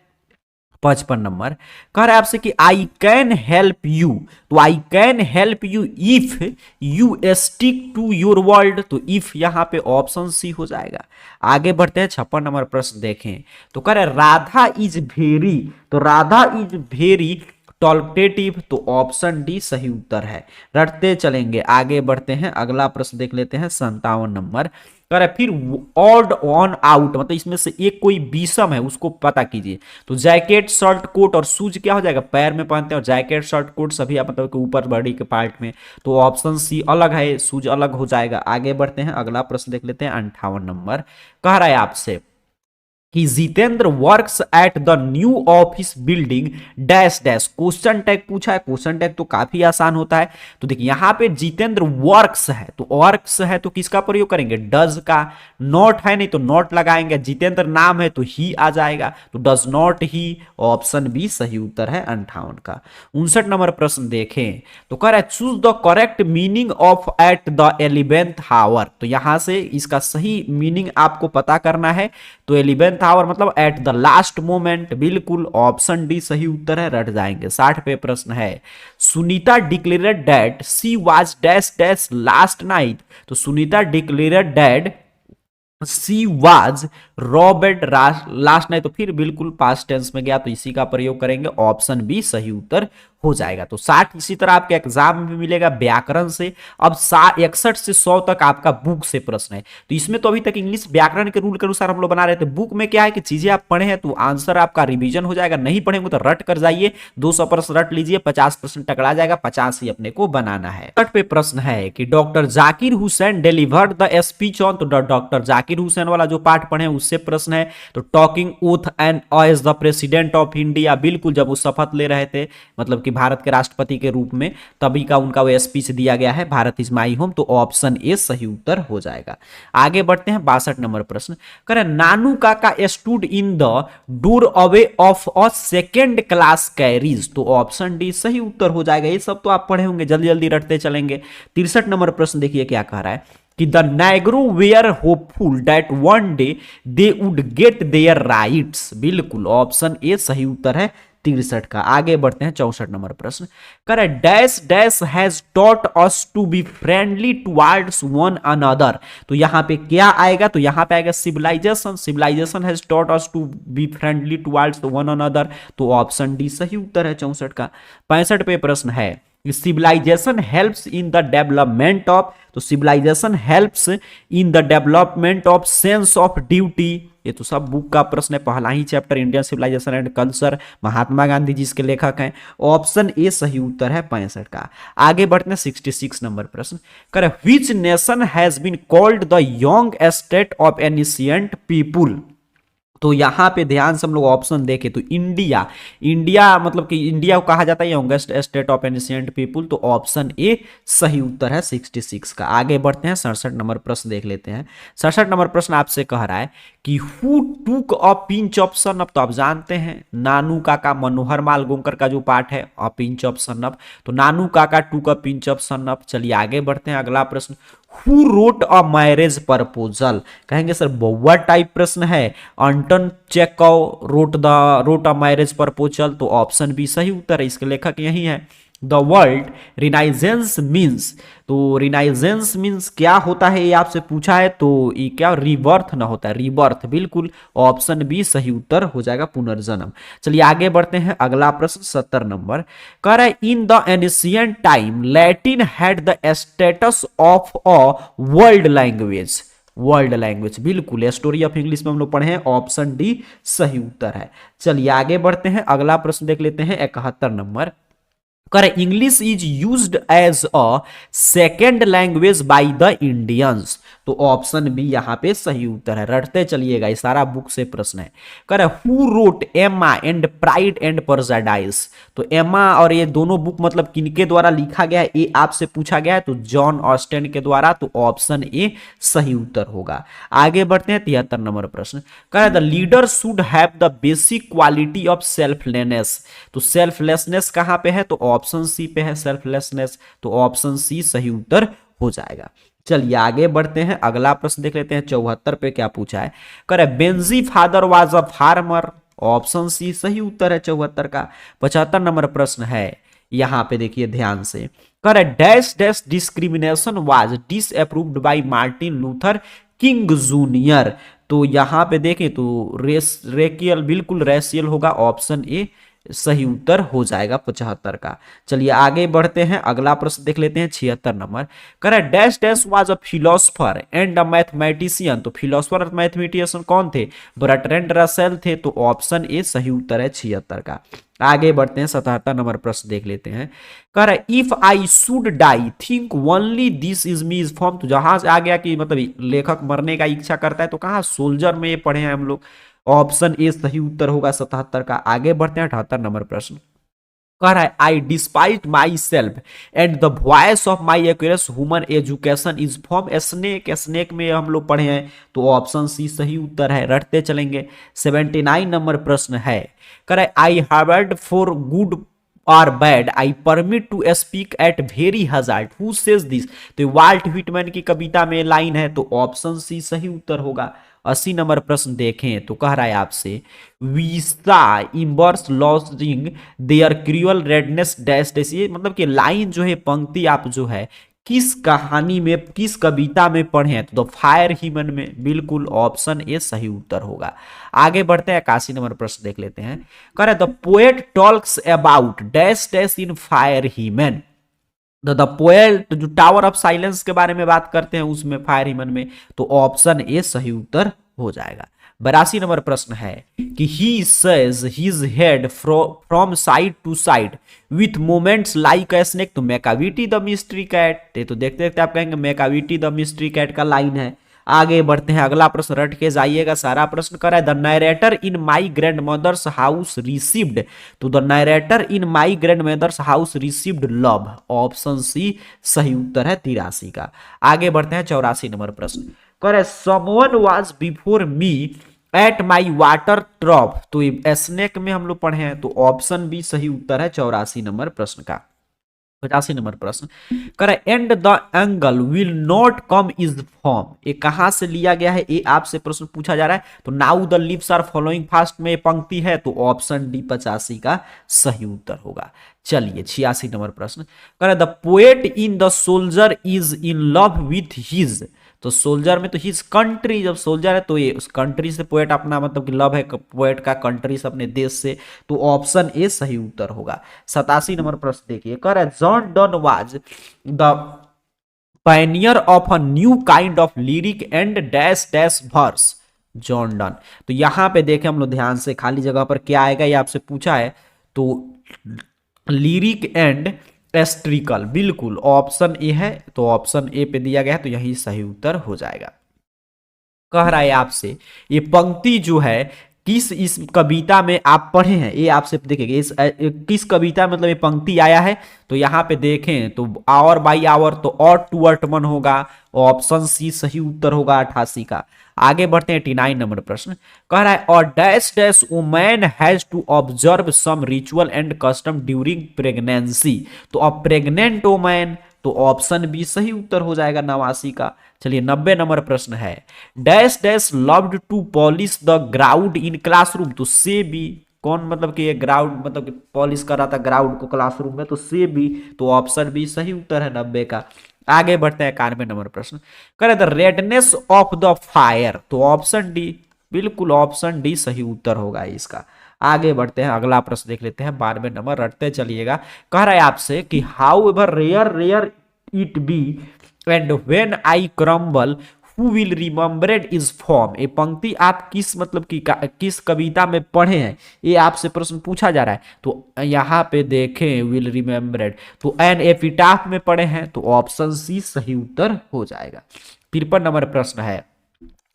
55 नंबर, कह रहा है आपसे कि आई कैन हेल्प यू, तो I can help you if you stick to your world, तो इफ यहां पे ऑप्शन सी हो जाएगा। आगे बढ़ते हैं, 56 नंबर प्रश्न देखें, तो कह रहे राधा इज वेरी, तो राधा इज वेरी टॉल्टेटिव, तो ऑप्शन डी सही उत्तर है। रटते चलेंगे, आगे बढ़ते हैं, अगला प्रश्न देख लेते हैं 57 नंबर। कह रहा है फिर ऑड ऑन आउट, मतलब इसमें से एक कोई विषम है उसको पता कीजिए। तो जैकेट, शर्ट, कोट और शूज क्या हो जाएगा, पैर में पहनते हैं, और जैकेट, शर्ट, कोट सभी आप मतलब के ऊपर बॉडी के पार्ट में, तो ऑप्शन सी अलग है, शूज अलग हो जाएगा। आगे बढ़ते हैं, अगला प्रश्न देख लेते हैं 58 नंबर। कह रहा है आपसे कि Jitendra works at the new office building dash dash. Question tag पूछा है, क्वेश्चन टैग तो काफी आसान होता है। तो देखिए यहां पे जितेंद्र वर्क्स है, तो वर्क्स है तो किसका प्रयोग करेंगे, डज का। नॉट है नहीं तो नॉट लगाएंगे, जितेंद्र नाम है तो ही आ जाएगा, तो does not he, option B सही उत्तर है 58 का। 59 नंबर प्रश्न देखें, तो कह रहा है choose the correct meaning of at the 11th hour. तो यहां से इसका सही मीनिंग आपको पता करना है। तो 11th आवर मतलब एट द लास्ट मोमेंट, बिल्कुल ऑप्शन डी सही उत्तर है, रट जाएंगे। 60 पे प्रश्न है, Sunita declared that she was dash dash last night. तो Sunita declared that she was robbed last night, तो फिर बिल्कुल पास्ट टेंस में गया, तो इसी का प्रयोग करेंगे, ऑप्शन बी सही उत्तर हो जाएगा। तो 60 इसी तरह आपके एग्जाम में भी मिलेगा व्याकरण से। अब 61 से 100 तक आपका बुक से प्रश्न है। तो इसमें तो अभी तक इंग्लिश व्याकरण के रूल के अनुसार हम लोग बना रहे थे। बुक में क्या है कि चीजें आप पढ़े हैं तो आंसर आपका रिवीजन हो जाएगा, नहीं पढ़ेंगे तो रट कर जाइए, 200 प्रश्न रट लीजिए, 50% टकरा जाएगा, 50 ही अपने को बनाना है। 60 पे प्रश्न है कि doctor Zakir Hussain delivered the speech on. तो डॉक्टर जाकिर हुसैन वाला जो पाठ पढ़े उससे प्रश्न है। तो taking oath and as the president of India, बिल्कुल जब वो शपथ ले रहे थे, मतलब कि भारत के राष्ट्रपति के रूप में, तभी का उनका वो स्पीच दिया गया है, भारत इज माई होम, तो ऑप्शन ए सही उत्तर हो जाएगा। आगे बढ़ते हैं 62 नंबर प्रश्न। कह रहे नानू काका stood in the door away of a second class carries. तो ऑप्शन डी सही उत्तर हो जाएगा। ये सब तो आप पढ़े होंगे, जल्दी जल्दी रटते चलेंगे। 63 नंबर प्रश्न देखिए क्या कह रहा है कि the negro were hopeful that one day they would get their rights. बिल्कुल ऑप्शन ए सही उत्तर है 63 का। आगे बढ़ते हैं 64 नंबर प्रश्न। करे dash dash has taught us to be friendly towards one another. तो यहां पे क्या आएगा, तो यहां पे आएगा civilization. Civilization has taught us to be friendly towards one another, तो ऑप्शन डी सही उत्तर है 64 का। 65 पे प्रश्न है civilization helps in the development of. तो civilization helps in the development of sense of duty. ये तो सब बुक का प्रश्न है, पहला ही chapter Indian civilization and culture, Mahatma Gandhi ji इसके लेखक हैं। ऑप्शन ए सही उत्तर है 65 का। आगे बढ़ते हैं 66 नंबर प्रश्न। करे which nation has been called the young state of ancient people. तो यहां पे ध्यान से हम लोग ऑप्शन देखें तो इंडिया, इंडिया मतलब कि इंडिया को कहा जाता है youngest state of ancient people, तो ऑप्शन ए सही उत्तर है 66 का। आगे बढ़ते हैं 67 नंबर प्रश्न देख लेते हैं। 67 नंबर प्रश्न आपसे कह रहा है कि हु टूक अ पिंच ऑफ सनअप। तो आप जानते हैं नानू काका, मनोहर माल गोंकर का जो पाठ है अ पिंच ऑफ सनअप, तो नानू काका टूक अ पिंच ऑफ सनअप। चलिए आगे बढ़ते हैं, अगला प्रश्न who wrote a marriage proposal. कहेंगे सर बहुआ टाइप प्रश्न है, Anton Chekhov wrote a marriage proposal, तो ऑप्शन बी सही उत्तर है, इसके लेखक यही है। The world renaissance means. तो रिनाइजेंस मीन्स क्या होता है ये आपसे पूछा है, तो ये क्या रिबर्थ ना होता है, रिबर्थ, बिल्कुल ऑप्शन बी सही उत्तर हो जाएगा, पुनर्जन्म। चलिए आगे बढ़ते हैं, अगला प्रश्न 70 नंबर कह रहा है in the ancient time Latin had the status of a world language. World language, बिल्कुल स्टोरी ऑफ इंग्लिश में हम लोग पढ़े हैं, ऑप्शन डी सही उत्तर है। चलिए आगे बढ़ते हैं, अगला प्रश्न देख लेते हैं 71 नंबर। करे English is used as a second language by the Indians. तो ऑप्शन बी यहां पे सही उत्तर है, रटते चलिएगा, ये सारा बुक से प्रश्न है। करे who wrote Emma and pride and prejudice. तो एम्मा और ये दोनों बुक मतलब किनके द्वारा लिखा गया है, ये आपसे पूछा गया है, तो जॉन ऑस्टेन के द्वारा, तो ऑप्शन ए सही उत्तर होगा। आगे बढ़ते हैं 73 नंबर प्रश्न। करे the leader should have the basic quality of selflessness. तो सेल्फलेसनेस कहां पे है, तो ऑप्शन सी पे है सेल्फलेसनेस, तो ऑप्शन सी सही उत्तर हो जाएगा। चलिए आगे बढ़ते हैं, अगला प्रश्न देख लेते हैं 74 पे क्या पूछा है। करे Benji father was a farmer. Option C सही उत्तर है 74 का। 75 नंबर प्रश्न है, यहां पे देखिए ध्यान से। करे dash dash discrimination was disapproved by Martin Luther King junior. तो यहां पे देखें तो रेशियल, बिल्कुल रेशियल होगा, ऑप्शन ए सही उत्तर हो जाएगा 75 का। चलिए आगे बढ़ते हैं, अगला प्रश्न देख लेते हैं 76 नंबर। करे dash dash was a philosopher and a mathematician. तो फिलोसफर और मैथमेटिशियन कौन थे? बर्ट्रैंड रसेल थे। तो ऑप्शन ए सही उत्तर है 76 का। आगे बढ़ते हैं 77 नंबर प्रश्न देख लेते हैं। कह रहा है if I should die think only this is me is form. तो जहां से आ गया कि मतलब लेखक मरने का इच्छा करता है, तो कहा सोल्जर में ये पढ़े हैं हम लोग। ऑप्शन ए सही उत्तर होगा 77 का। आगे बढ़ते हैं 78 नंबर प्रश्न। कह रहा है I despite myself and the voice of my accursed human education is from snake. Snake में हम लोग पढ़े हैं, तो ऑप्शन सी सही उत्तर है। रटते चलेंगे। 79 नंबर प्रश्न है। कह रहा है आई हार्वर्ड for good or bad I permit to speak at very hazard who says this. तो वाल्ट व्हिटमैन की कविता में लाइन है, तो ऑप्शन सी सही उत्तर होगा। 80 नंबर प्रश्न देखें तो कह रहा है आपसे वीसा इम्बर्स लॉजिंग देयर क्रियल रेडनेस डैश डैश। ये मतलब कि लाइन जो है, पंक्ति आप जो है किस कहानी में, किस कविता में पढ़े हैं? तो द फायर ह्यूमन में। बिल्कुल ऑप्शन ए सही उत्तर होगा। आगे बढ़ते हैं 81 नंबर प्रश्न देख लेते हैं। कह रहा है the poet talks about dash dash in fire human. The poet जो टावर ऑफ साइलेंस के बारे में बात करते हैं उसमें, फायर ह्यूमन में, तो ऑप्शन ए सही उत्तर हो जाएगा। 82 नंबर प्रश्न है कि he sways his head from side to side with moments like a snake. तो मैकाविटी द मिस्ट्री कैट। तो देखते देखते आप कहेंगे मैकाविटी द मिस्ट्री कैट का लाइन है। आगे बढ़ते हैं, अगला प्रश्न रट के जाइएगा, सारा प्रश्न करा है the narrator in my grandmother's house received. तो the narrator in my grandmother's house received love. Option C सही उत्तर है 83 का। आगे बढ़ते हैं 84 नंबर प्रश्न। करे someone was before me at my water trough. तो स्नेक में हम लोग पढ़े हैं, तो ऑप्शन बी सही उत्तर है 84 नंबर प्रश्न का। 85 नंबर प्रश्न करे and the angle will not come is form. ये कहां से लिया गया है, ये आपसे प्रश्न पूछा जा रहा है। तो now the lips are following fast में पंक्ति है, तो ऑप्शन डी 85 का सही उत्तर होगा। चलिए 86 नंबर प्रश्न करे the poet in the soldier is in love with his. तो सोल्जर में तो हिज कंट्री, जब सोल्जर है तो ये उस कंट्री से, पोएट अपना मतलब कि लव है पोएट का कंट्री से, अपने देश से, तो ऑप्शन ए सही उत्तर होगा। 87 नंबर प्रश्न देखिए, कह रहा है John Donne was the pioneer of a new kind of lyric and dash dash verse. John Donne, तो यहां पे देखें हम लोग ध्यान से, खाली जगह पर क्या आएगा ये आपसे पूछा है, तो लिरिक एंड एस्ट्रिकल। बिल्कुल ऑप्शन ए है, तो ऑप्शन ए पे दिया गया है, तो यही सही उत्तर हो जाएगा। कह रहा है आपसे ये पंक्ति जो है किस इस कविता में आप पढ़े हैं, ये आपसे देखेंगे इस किस कविता मतलब ये पंक्ति आया है। तो यहाँ पे देखें तो आवर बाई आवर, तो और टू अर्टमन होगा। ऑप्शन सी सही उत्तर होगा 88 का। आगे बढ़ते हैं 89 नंबर प्रश्न। कह रहा है और dash dash women has to observe some ritual and custom during pregnancy. तो अब प्रेग्नेंट वुमेन, तो ऑप्शन बी सही उत्तर हो जाएगा 89 का। चलिए 90 नंबर प्रश्न है dash dash loved to polish the ground in classroom. तो से बी कौन मतलब कि ये ग्राउंड मतलब कि पॉलिश कर रहा था ग्राउंड को क्लासरूम में, तो से बी, तो ऑप्शन बी सही उत्तर है 90 का। आगे बढ़ते हैं 91 नंबर प्रश्न। करे the redness of the fire. तो ऑप्शन डी, बिल्कुल ऑप्शन डी सही उत्तर होगा इसका। आगे बढ़ते हैं, अगला प्रश्न देख लेते हैं 92 नंबर, रटते चलिएगा। कह रहा है आपसे कि however rare rare it be and when I crumble who will remembered is form. ये पंक्ति आप किस मतलब की किस कविता में पढ़े हैं, ये आपसे प्रश्न पूछा जा रहा है। तो यहाँ पे देखें विल रिमेम्बरेड, तो एन एपिटाफ में पढ़े हैं, तो ऑप्शन सी सही उत्तर हो जाएगा। 53 नंबर प्रश्न है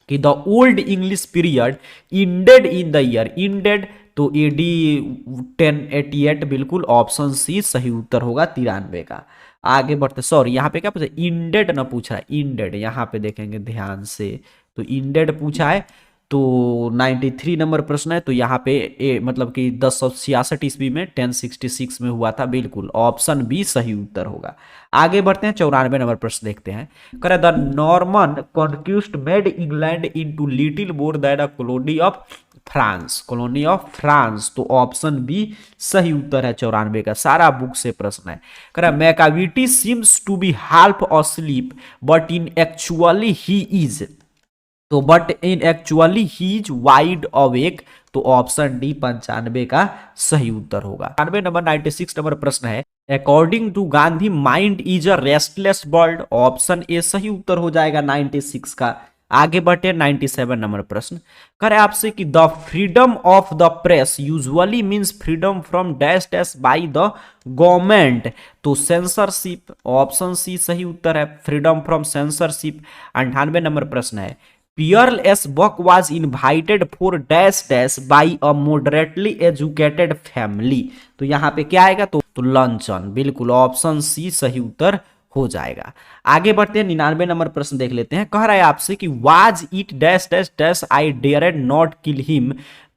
कि the old English period ended in the year. Ended तो एडी 1088, बिल्कुल ऑप्शन सी सही उत्तर होगा 93 का। आगे बढ़ते, सॉरी यहाँ पे क्या पूछा, इंडेड ना पूछा है, इंडेड यहाँ पे देखेंगे ध्यान से, तो इंडेड पूछा है। तो 93 नंबर प्रश्न है, तो यहाँ पे मतलब कि 1066 ईस्वी में 1066 में हुआ था। बिल्कुल ऑप्शन बी सही उत्तर होगा। आगे बढ़ते हैं 94 नंबर प्रश्न देखते हैं। करे the Norman conquest made England into little more than a colony of France. Colony of France, तो ऑप्शन बी सही उत्तर है 94 का। सारा बुक से प्रश्न है। कह Macavity seems to be half asleep but in actually he is. तो but in actually he is wide awake, तो ऑप्शन डी 95 का सही उत्तर होगा। 96 नंबर प्रश्न है, according to Gandhi mind is a restless world, option A सही उत्तर हो जाएगा 96 का। आगे बढ़ते 97 नंबर प्रश्न करे आपसे कि the freedom of the press usually means freedom from dash dash by the government, तो सेंसरशिप, ऑप्शन सी सही उत्तर है, फ्रीडम फ्रॉम सेंसरशिप। 98 नंबर प्रश्न है, Pearl S Buck was invited for dash dash by a moderately educated family, तो यहाँ पे क्या आएगा, तो लंचन, बिल्कुल ऑप्शन सी सही उत्तर हो जाएगा। आगे बढ़ते हैं 99 नंबर प्रश्न देख लेते हैं। कह रहा है आपसे कि was it dash dash dash I dared not kill him,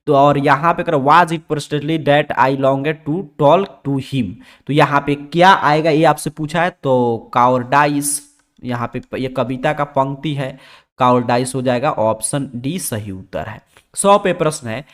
तो और यहाँ पे कर was it personally that I longed to talk to him, तो यहाँ पे क्या आएगा ये आपसे पूछा है, तो कावर्डाइस, यहाँ पे ये कविता का पंक्ति है, कावर्डाइस हो जाएगा, ऑप्शन डी सही उत्तर है। 100 पे प्रश्न है,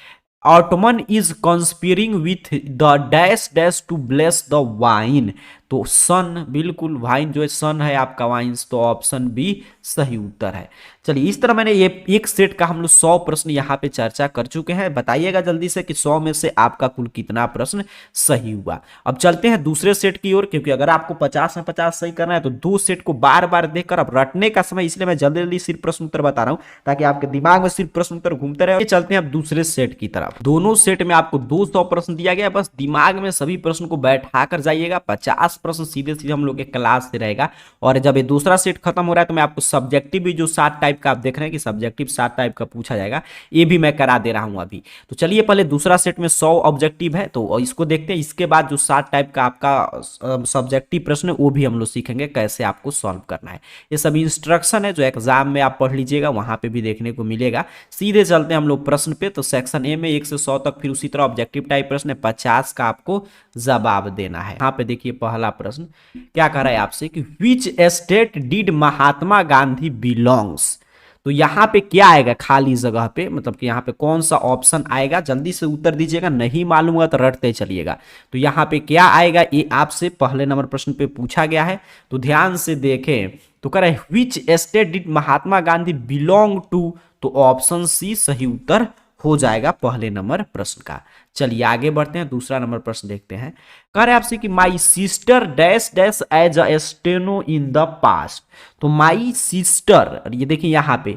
autumn is conspiring with the dash dash to bless the vine, तो सन, बिल्कुल वाइन जो है सन है आपका वाइन्स, तो ऑप्शन बी सही उत्तर है। चलिए इस तरह मैंने ये एक सेट का हम लोग 100 प्रश्न यहाँ पे चर्चा कर चुके हैं। बताइएगा जल्दी से कि 100 में से आपका कुल कितना प्रश्न सही हुआ। अब चलते हैं दूसरे सेट की ओर, क्योंकि अगर आपको 50 में 50 सही करना है तो दो सेट को बार बार देखकर अब रटने का समय, इसलिए मैं जल्दी जल्दी सिर्फ प्रश्न उत्तर बता रहा हूं ताकि आपके दिमाग में सिर्फ प्रश्न उत्तर घूमते रहे। चलते हैं अब दूसरे सेट की तरफ। दोनों सेट में आपको 200 प्रश्न दिया गया, बस दिमाग में सभी प्रश्न को बैठा कर जाइएगा। 50 प्रश्न सीधे सीधे हम लोग के क्लास से रहेगा, और जब ये दूसरा सेट खत्म हो रहा है तो मैं आपको सब्जेक्टिव भी जो 7 टाइप का आप देख रहे हैं कि सब्जेक्टिव 7 टाइप का पूछा जाएगा, ये भी मैं करा दे रहा हूं अभी। तो चलिए पहले दूसरा सेट में 100 ऑब्जेक्टिव है तो इसको देखते हैं, इसके बाद जो 7 टाइप का आपका सब्जेक्टिव प्रश्न है वो भी हम लोग सीखेंगे कैसे आपको सॉल्व करना है। ये सब इंस्ट्रक्शन है जो एग्जाम में आप पढ़ लीजिएगा, वहां पे भी देखने को मिलेगा। सीधे चलते हैं हम लोग प्रश्न पे। तो सेक्शन ए में 1 से 100 तक, फिर उसी तरह ऑब्जेक्टिव टाइप प्रश्न है, 50 का आपको जवाब देना है। यहाँ पे देखिए पहला प्रश्न क्या कह रहा है आपसे कि विच state did Mahatma Gandhi belongs, तो यहाँ पे क्या आएगा खाली जगह पे, मतलब कि यहाँ पे कौन सा ऑप्शन आएगा, जल्दी से उत्तर दीजिएगा, नहीं मालूम होगा तो रटते चलिएगा। तो यहाँ पे क्या आएगा ये आपसे पहले नंबर प्रश्न पे पूछा गया है, तो ध्यान से देखें। तो कह रहा है which state did Mahatma Gandhi belong to, तो ऑप्शन सी सही उत्तर हो जाएगा पहले नंबर प्रश्न का। चलिए आगे बढ़ते हैं, दूसरा नंबर प्रश्न देखते हैं। कह रहे आपसे कि my sister dash dash as a steno in the past, तो माई सिस्टर, ये देखिए यहाँ पे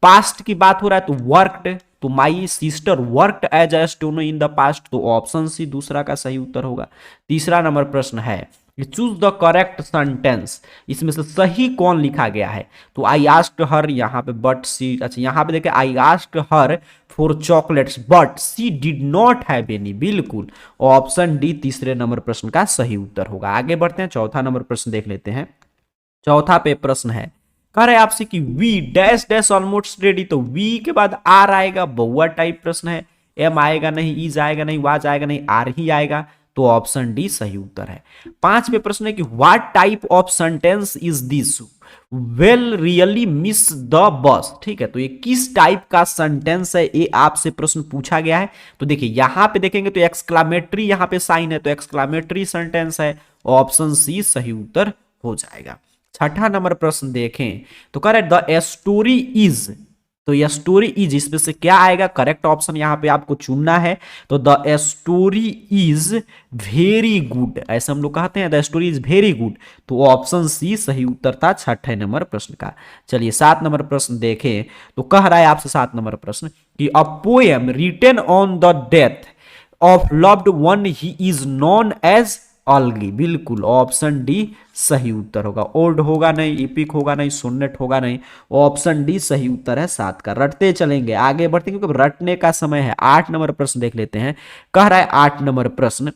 पास्ट की बात हो रहा है तो वर्कड, तो my sister worked as a steno in the past, तो ऑप्शन सी दूसरा का सही उत्तर होगा। तीसरा नंबर प्रश्न है चूज द करेक्ट सेंटेंस, इसमें से सही कौन लिखा गया है, तो आई आस्क्ड हर, यहाँ पे बट सी, अच्छा यहाँ पे देखिए I asked her for chocolates but she did not have any, बिल्कुल ऑप्शन डी तीसरे नंबर प्रश्न का सही उत्तर होगा। आगे बढ़ते हैं, चौथा नंबर प्रश्न देख लेते हैं। चौथा पे प्रश्न है, कह रहे आपसे कि we dash dash almost ready, तो वी के बाद आर आएगा, बहुआ टाइप प्रश्न है, एम आएगा नहीं, इज आएगा नहीं, वाज आएगा नहीं, आर ही आएगा, तो ऑप्शन डी सही उत्तर है। 5 पे प्रश्न है कि what type of sentence is this, well really miss the bus, ठीक है, तो ये किस टाइप का सेंटेंस है ये आपसे प्रश्न पूछा गया है। तो देखिए यहां पे देखेंगे तो एक्सक्लामेटरी यहां पे साइन है, तो एक्सक्लामेटरी सेंटेंस है, ऑप्शन सी सही उत्तर हो जाएगा। छठा नंबर प्रश्न देखें तो कह रहे द स्टोरी इज, तो यह स्टोरी इज, इसमें से क्या आएगा, करेक्ट ऑप्शन यहां पे आपको चुनना है। तो the story is very good, ऐसे हम लोग कहते हैं the story is very good, तो ऑप्शन सी सही उत्तर था छठे नंबर प्रश्न का। चलिए 7 नंबर प्रश्न देखें तो कह रहा है आपसे 7 नंबर प्रश्न कि a poem written on the death of loved one he is known as elegy, बिल्कुल ऑप्शन डी सही उत्तर होगा। ओल्ड होगा नहीं, इपिक होगा नहीं, सोनेट होगा नहीं, ऑप्शन डी सही उत्तर है 7 का। रटते चलेंगे, आगे बढ़ते क्योंकि रटने का समय है। 8 नंबर प्रश्न देख लेते हैं। कह रहा है 8 नंबर प्रश्न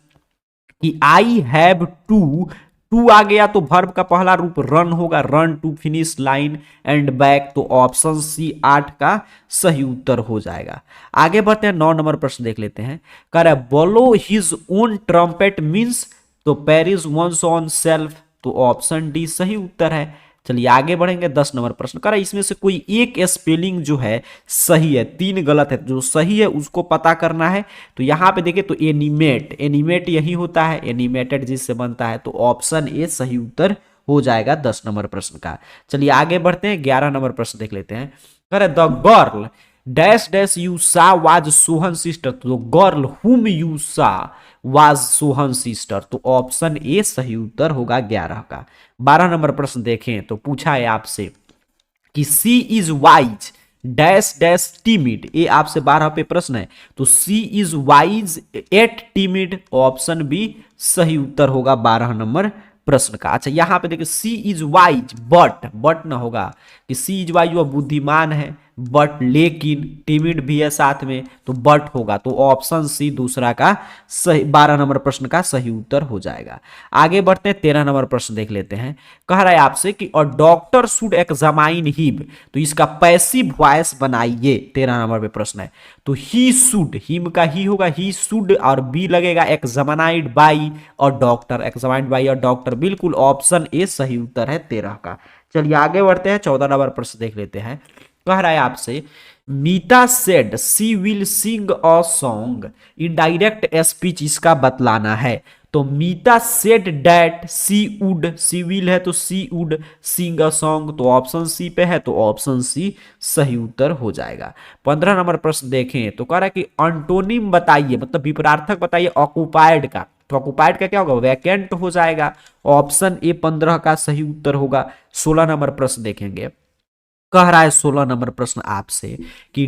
कि आई हैव टू आ गया तो वर्ब का पहला रूप रन होगा, run to finish line and back, तो ऑप्शन सी 8 का सही उत्तर हो जाएगा। आगे बढ़ते हैं, 9 नंबर प्रश्न देख लेते हैं। कह रहा है बोलो हिज ओन ट्रम्पेट मीन्स, तो पेरिस वंस ऑन सेल्फ, तो ऑप्शन डी सही उत्तर है। चलिए आगे बढ़ेंगे, 10 नंबर प्रश्न कह रहा है इसमें से कोई एक स्पेलिंग जो है सही है, 3 गलत है, जो सही है उसको पता करना है। तो यहां पे देखिए तो एनिमेट, एनिमेट यही होता है, एनिमेटेड जिससे बनता है, तो ऑप्शन ए सही उत्तर हो जाएगा 10 नंबर प्रश्न का। चलिए आगे बढ़ते हैं, 11 नंबर प्रश्न देख लेते हैं। करे the girl dash dash you सा वाज सोहन सिस्टर, तो गर्ल हुम यू सा वाज सोहन सिस्टर, तो ऑप्शन ए सही उत्तर होगा 11 का। 12 नंबर प्रश्न देखें तो पूछा है आपसे कि she is wise dash dash timid, ये आपसे 12 पे प्रश्न है, तो she is wise at timid, option B सही उत्तर होगा 12 नंबर प्रश्न का। अच्छा यहां पे देखिए सी इज वाइज बट ना होगा कि सी इज वाइज वह बुद्धिमान है, बट लेकिन टिमिड भी है साथ में, तो बट होगा, तो ऑप्शन सी दूसरा का सही 12 नंबर प्रश्न का सही उत्तर हो जाएगा। आगे बढ़ते हैं 13 नंबर प्रश्न देख लेते हैं। कह रहा है आपसे कि और डॉक्टर शुड एग्जामाइन हिम, तो इसका पैसिव वॉइस बनाइए, 13 नंबर पे प्रश्न है। तो ही शुड, हिम का ही होगा, ही शुड और बी लगेगा एग्जामाइंड बाई और डॉक्टर, एग्जामाइंड बाई और डॉक्टर, बिल्कुल ऑप्शन ए सही उत्तर है 13 का। चलिए आगे बढ़ते हैं 14 नंबर प्रश्न देख लेते हैं। कह रहा है आपसे Meeta said she will sing a song, indirect speech इसका बतलाना है। तो Meeta said that she would, she will है तो she would sing a song, तो ऑप्शन सी पे है, तो ऑप्शन सी सही उत्तर हो जाएगा। 15 नंबर प्रश्न देखें तो कह रहा है कि अंटोनिम बताइए, मतलब विपरार्थक बताइए ऑक्युपाइड का, तो ऑक्युपाइड का क्या होगा, वैकेंट हो जाएगा, ऑप्शन ए 15 का सही उत्तर होगा। 16 नंबर प्रश्न देखेंगे। कह रहा है 16 नंबर प्रश्न आपसे कि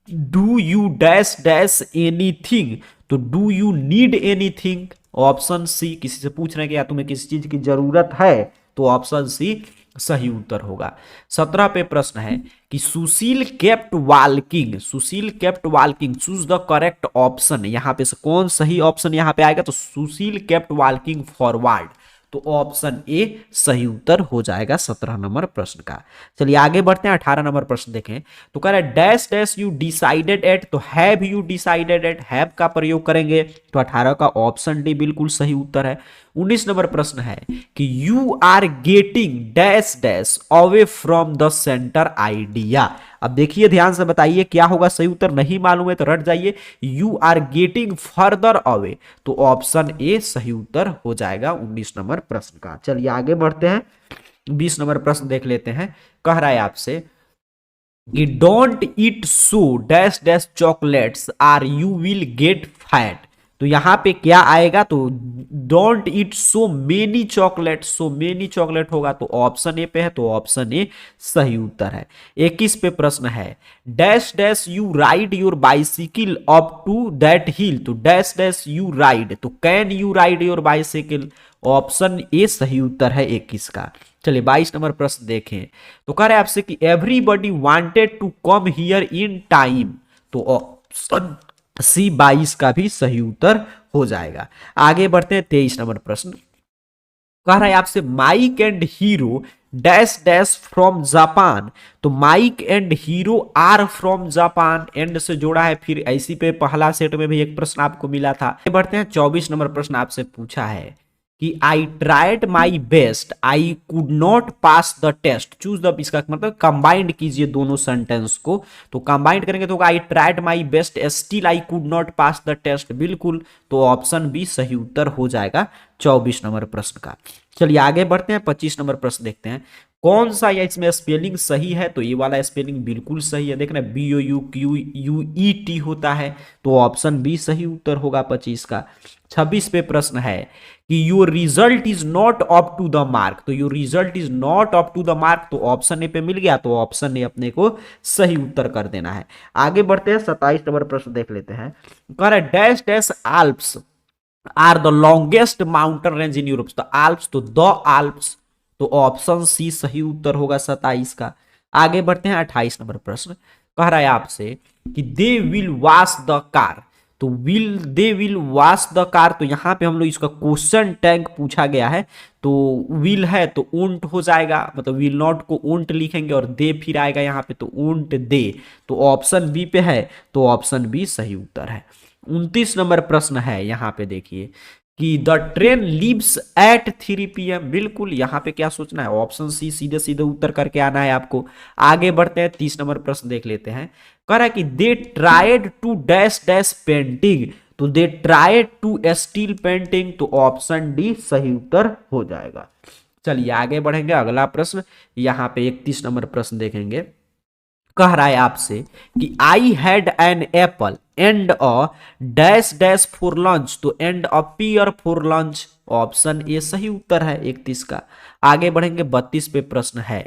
do you dash dash anything, तो do you need anything, option C, किसी से पूछ रहे हैं कि या तुम्हें किसी चीज की जरूरत है, तो ऑप्शन सी सही उत्तर होगा। 17 पे प्रश्न है कि Sushil kept walking, Sushil kept walking, choose the correct option, यहां पे से कौन सही ऑप्शन यहां पे आएगा, तो सुशील केप्ट वॉकिंग फॉरवर्ड, तो ऑप्शन ए सही उत्तर हो जाएगा 17 नंबर प्रश्न का। चलिए आगे बढ़ते हैं 18 नंबर प्रश्न देखें तो कह रहा है dash dash you decided at, तो have you decided at, have का प्रयोग करेंगे, तो 18 का ऑप्शन डी बिल्कुल सही उत्तर है। 19 नंबर प्रश्न है कि you are getting dash dash away from the centre idea, अब देखिए ध्यान से बताइए क्या होगा सही उत्तर, नहीं मालूम है तो रट जाइए, you are getting further away, तो ऑप्शन ए सही उत्तर हो जाएगा 19 नंबर प्रश्न का। चलिए आगे बढ़ते हैं 20 नंबर प्रश्न देख लेते हैं। कह रहा है आपसे कि don't eat so dash dash chocolates or you will get fat, तो यहां पे क्या आएगा, तो don't eat so many chocolate, so many chocolate होगा, तो ऑप्शन ए पे है, तो ऑप्शन ए सही उत्तर है। 21 पे प्रश्न है dash dash you ride your bicycle up to that hill, तो डैश डैश यू राइड, तो can you ride your bicycle, option A सही उत्तर है 21 का। चलिए 22 नंबर प्रश्न देखें तो कह रहे हैं आपसे कि everybody wanted to come here in time, तो ऑप्शन सी 22 का भी सही उत्तर हो जाएगा। आगे बढ़ते हैं 23 नंबर प्रश्न। कह रहा है आपसे Mike and Hiro dash dash from Japan, तो Mike and Hiro are from Japan, and से जोड़ा है, फिर ऐसी पे पहला सेट में भी एक प्रश्न आपको मिला था। आगे बढ़ते हैं 24 नंबर प्रश्न आपसे पूछा है कि I tried my best I could not pass the test, choose the, इसका मतलब कंबाइंड कीजिए दोनों सेंटेंस को, तो कंबाइंड करेंगे तो I tried my best still I could not pass the test, बिल्कुल, तो ऑप्शन बी सही उत्तर हो जाएगा 24 नंबर प्रश्न का। चलिए आगे बढ़ते हैं 25 नंबर प्रश्न देखते हैं कौन सा या इसमें स्पेलिंग सही है, तो ये वाला स्पेलिंग बिल्कुल सही है, देख रहे हैं BOUQUET होता है, तो ऑप्शन बी सही उत्तर होगा 25 का। 26 पे प्रश्न है कि your result is not up to the mark, तो your result is not up to the mark, तो ऑप्शन ए पे मिल गया, तो ऑप्शन ए अपने को सही उत्तर कर देना है। आगे बढ़ते हैं 27 नंबर प्रश्न देख लेते हैं। कह रहा है dash dash Alps are the longest mountain range in Europe, तो आल्प्स, तो द आल्प्स, तो ऑप्शन सी सही उत्तर होगा 27 का। आगे बढ़ते हैं 28 नंबर प्रश्न। कह रहा है आपसे कि they will wash the car, तो they will wash the car, तो यहां पे हम लोग इसका क्वेश्चन टैग पूछा गया है, तो विल है तो उंट हो जाएगा, मतलब विल नॉट को उंट लिखेंगे और दे फिर आएगा यहाँ पे, तो उंट दे, तो ऑप्शन बी पे है, तो ऑप्शन बी सही उत्तर है। 29 नंबर प्रश्न है, यहाँ पे देखिए कि the train leaves eight 3 PM, बिल्कुल यहाँ पे क्या सोचना है, ऑप्शन सी सीधे सीधे उत्तर करके आना है आपको। आगे बढ़ते हैं 30 नंबर प्रश्न देख लेते हैं। कह रहा है कि they tried to dash dash painting, तो they tried to steal painting, तो ऑप्शन डी सही उत्तर हो जाएगा। चलिए आगे बढ़ेंगे, अगला प्रश्न यहाँ पे 31 नंबर प्रश्न देखेंगे। कह रहा है आपसे कि I had an apple and a dash dash for lunch, तो and a pear for lunch, option A सही उत्तर है 31 का। आगे बढ़ेंगे 32 पे प्रश्न है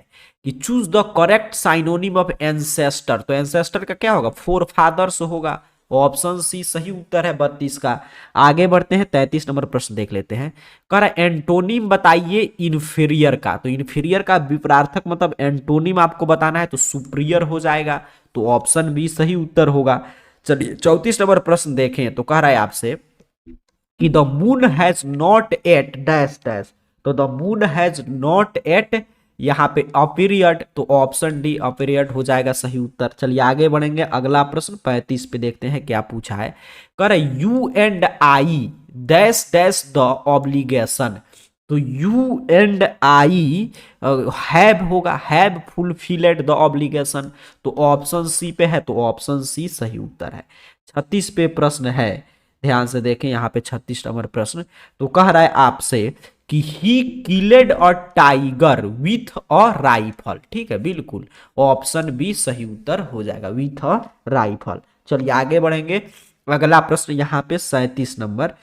कि choose the correct synonym of ancestor, तो एंसेस्टर का क्या होगा, फोर फादर्स होगा, ऑप्शन सी सही उत्तर है 32 का। आगे बढ़ते हैं 33 नंबर प्रश्न देख लेते हैं। कह रहा है एंटोनिम बताइए इन्फीरियर का, तो इन्फीरियर का विपरीतार्थक मतलब एंटोनिम आपको बताना है, तो सुप्रियर हो जाएगा, तो ऑप्शन बी सही उत्तर होगा। चलिए 34 नंबर प्रश्न देखें, तो कह रहा है आपसे कि the moon has not at dash dash, तो the moon has not at यहाँ पे अपीरियड, तो ऑप्शन डी अपीरियड हो जाएगा सही उत्तर। चलिए आगे बढ़ेंगे, अगला प्रश्न 35 पे देखते हैं क्या पूछा है। कह रहे you and I dash dash the obligation, तो यू एंड आई हैव होगा, हैव फुलफिलेड द ऑब्लिगेशन, तो ऑप्शन सी पे है, तो ऑप्शन सी सही उत्तर है। 36 पे प्रश्न है, ध्यान से देखें यहाँ पे 36 नंबर प्रश्न, तो कह रहा है आपसे कि he killed a tiger with a rifle, ठीक है बिल्कुल, ऑप्शन बी सही उत्तर हो जाएगा, विथ अ राइफल। चलिए आगे बढ़ेंगे, अगला प्रश्न यहाँ पे 37 नंबर।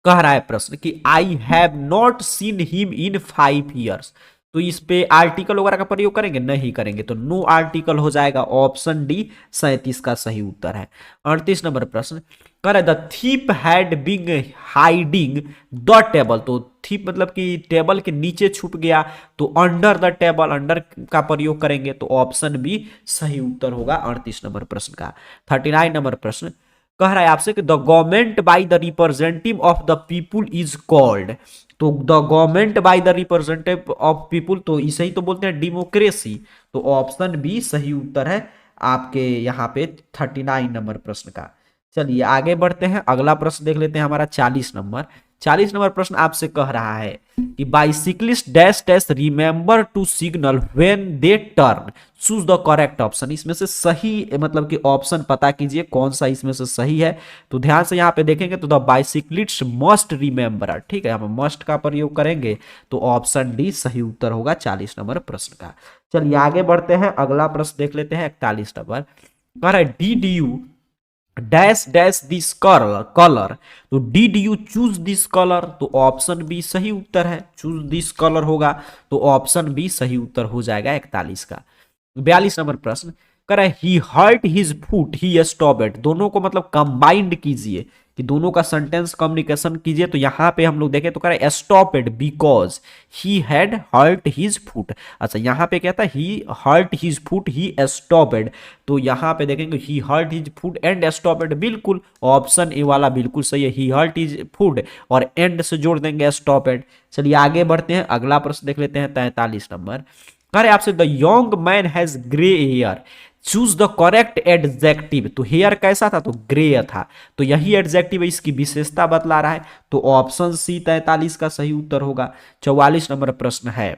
कह रहा है प्रश्न कि I have not seen him in 5 years, तो इस पे आर्टिकल वगैरह का प्रयोग करेंगे, नहीं करेंगे, तो नो आर्टिकल हो जाएगा, ऑप्शन डी 37 का सही उत्तर है। 38 नंबर प्रश्न कह रहा है the thief had been hiding the table, तो थीप मतलब कि टेबल के नीचे छुप गया, तो अंडर द टेबल, अंडर का प्रयोग करेंगे, तो ऑप्शन बी सही उत्तर होगा 38 नंबर प्रश्न का। 39 नंबर प्रश्न कह रहा है आपसे कि the government by the representative of the people is called, तो the government by the representative of people, तो इसे ही तो बोलते हैं डेमोक्रेसी, तो ऑप्शन बी सही उत्तर है आपके यहाँ पे 39 नंबर प्रश्न का। चलिए आगे बढ़ते हैं, अगला प्रश्न देख लेते हैं हमारा 40 नंबर। 40 नंबर प्रश्न आपसे कह रहा है कि bicyclist dash dash remember to signal when they turn, choose the correct option, इसमें से सही मतलब कि ऑप्शन पता कीजिए कौन सा इसमें से सही है। तो ध्यान से यहाँ पे देखेंगे तो द बाइसिकलिस्ट मस्ट रिमेंबर, ठीक है, हम मस्ट का प्रयोग करेंगे, तो ऑप्शन डी सही उत्तर होगा 40 नंबर प्रश्न का। चलिए आगे बढ़ते हैं, अगला प्रश्न देख लेते हैं 41 नंबर। कह रहा है did you dash dash this colour, तो did you choose this colour, तो ऑप्शन बी सही उत्तर है, चूज दिस कलर होगा, तो ऑप्शन बी सही उत्तर हो जाएगा 41 का। 42 नंबर प्रश्न कह रहा है he hurt his foot he stopped, दोनों को मतलब कंबाइंड कीजिए कि दोनों का सेंटेंस कम्युनिकेशन कीजिए, तो यहां पे हम लोग देखें तो कह रहा है stopped because he had hurt his foot. अच्छा यहाँ पे क्या था, he hurt his foot he stopped, तो यहाँ पे देखेंगे he hurt his foot and stopped, बिल्कुल ऑप्शन ए वाला बिल्कुल सही है, ही हर्ट हिज फुट और एंड से जोड़ देंगे स्टॉपेड। चलिए आगे बढ़ते हैं, अगला प्रश्न देख लेते हैं 43 नंबर। कह रहे आपसे the young man has grey hair, choose the correct adjective, तो हेयर कैसा था, तो ग्रे था, तो यही एडजेक्टिव इसकी विशेषता बतला रहा है, तो ऑप्शन सी 43 का सही उत्तर होगा। 44 नंबर प्रश्न है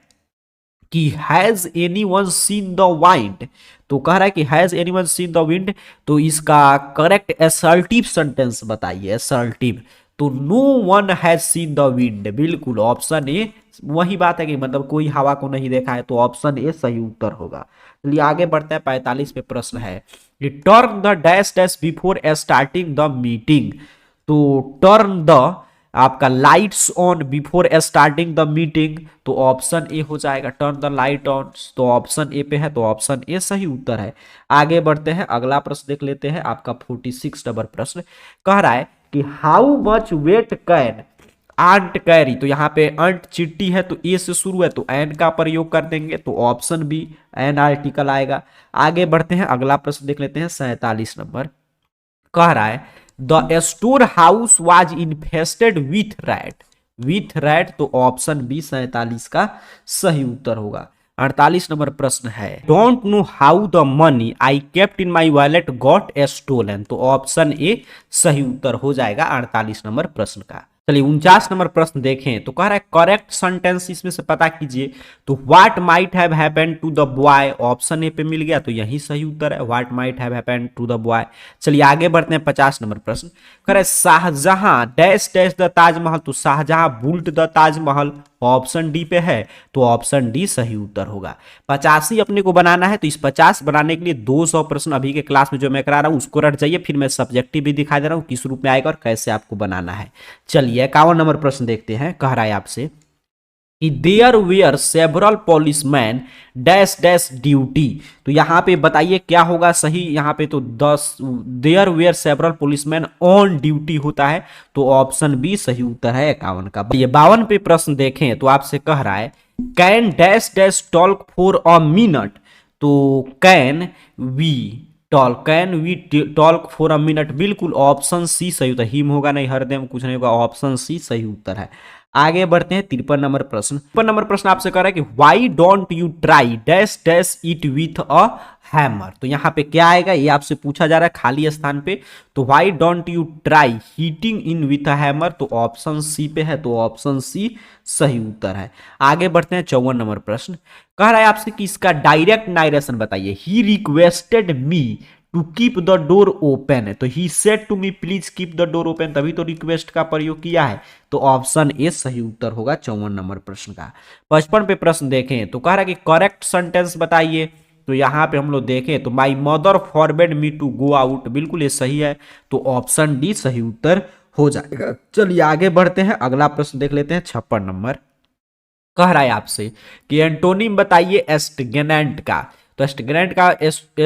कि has anyone seen the wind, तो कह रहा है कि has anyone seen the wind, तो इसका करेक्ट असर्टिव सेंटेंस बताइए, असर्टिव, तो no one has seen the wind, बिल्कुल ऑप्शन ए वही बात है कि मतलब कोई हवा को नहीं देखा है, तो ऑप्शन ए सही उत्तर होगा। चलिए आगे बढ़ते हैं, 45 पे प्रश्न है कि turn the dash dash before starting the meeting, तो टर्न द आपका lights on before starting the meeting, तो ऑप्शन ए हो जाएगा, टर्न द लाइट ऑन, तो ऑप्शन ए पे है, तो ऑप्शन ए सही उत्तर है। आगे बढ़ते हैं, अगला प्रश्न देख लेते हैं, आपका 46 नंबर प्रश्न कह रहा है कि how much weight can ant carry, तो यहाँ पे अंट चिट्टी है तो ए से शुरू है, तो एन का प्रयोग कर देंगे, तो ऑप्शन बी एन आर्टिकल आएगा। आगे बढ़ते हैं, अगला प्रश्न देख लेते हैं 47 नंबर। कह रहा है the store house was infested with rat, तो ऑप्शन बी 47 का सही उत्तर होगा। 48 नंबर प्रश्न है don't know how the money I kept in my wallet got stolen, तो ऑप्शन ए सही उत्तर हो जाएगा 48 नंबर प्रश्न का। चलिए 49 नंबर प्रश्न देखें, तो कह रहा है करेक्ट सेंटेंस इसमें से पता कीजिए, तो what might have happened to the boy, option A पे मिल गया, तो यही सही उत्तर है, what might have happened to the boy. चलिए आगे बढ़ते हैं, 50 नंबर प्रश्न कह रहा है Shahjahan dash dash the Taj Mahal, तो Shahjahan built the Taj Mahal, option D पे है, तो ऑप्शन डी सही उत्तर होगा। 85 अपने को बनाना है, तो इस 50 बनाने के लिए 200 प्रश्न अभी के क्लास में जो मैं करा रहा हूं उसको रट जाइए, फिर मैं सब्जेक्टिव भी दिखा दे रहा हूं किस रूप में आएगा और कैसे आपको बनाना है। चलिए 51 नंबर प्रश्न देखते हैं। कह रहा है आपसे कि there were several policeman dash dash duty. तो यहाँ पे बताइए क्या होगा सही। यहाँ पे तो 10 there were several policeman on duty होता है, तो ऑप्शन बी सही उत्तर है 51 का। ये 52 पे प्रश्न देखें तो आपसे कह रहा है can dash dash talk for a minute. तो can we talk for a minute, बिल्कुल ऑप्शन सी सही उत्तर। हिम होगा नहीं, हरदम कुछ नहीं होगा, ऑप्शन सी सही उत्तर है। आगे बढ़ते हैं 53 नंबर प्रश्न। 53 नंबर प्रश्न आपसे कह रहा है कि why don't you try dash dash it with a hammer. तो यहाँ पे क्या आएगा ये आपसे पूछा जा रहा है खाली स्थान पे। तो why don't you try heating in with a hammer, तो ऑप्शन सी पे है, तो ऑप्शन सी सही उत्तर है। आगे बढ़ते हैं 54 नंबर प्रश्न। कह रहा है आपसे कि इसका डायरेक्ट नारेशन बताइए। He requested me to keep the door open, तो he said to me please keep the door open, तभी तो रिक्वेस्ट का प्रयोग किया है, तो ऑप्शन ए सही उत्तर होगा 54 नंबर प्रश्न का। 55 पे प्रश्न देखें तो कह रहा है कि करेक्ट सेंटेंस बताइए। तो यहां पे हम लोग देखें तो my mother forbade me to go out, बिल्कुल ये सही है, तो ऑप्शन डी सही उत्तर हो जाएगा। चलिए आगे बढ़ते हैं, अगला प्रश्न देख लेते हैं 56 नंबर। कह रहा है आपसे कि एंटोनिम बताइए एस्टग्नेंट का। तो एस्टग्नेंट का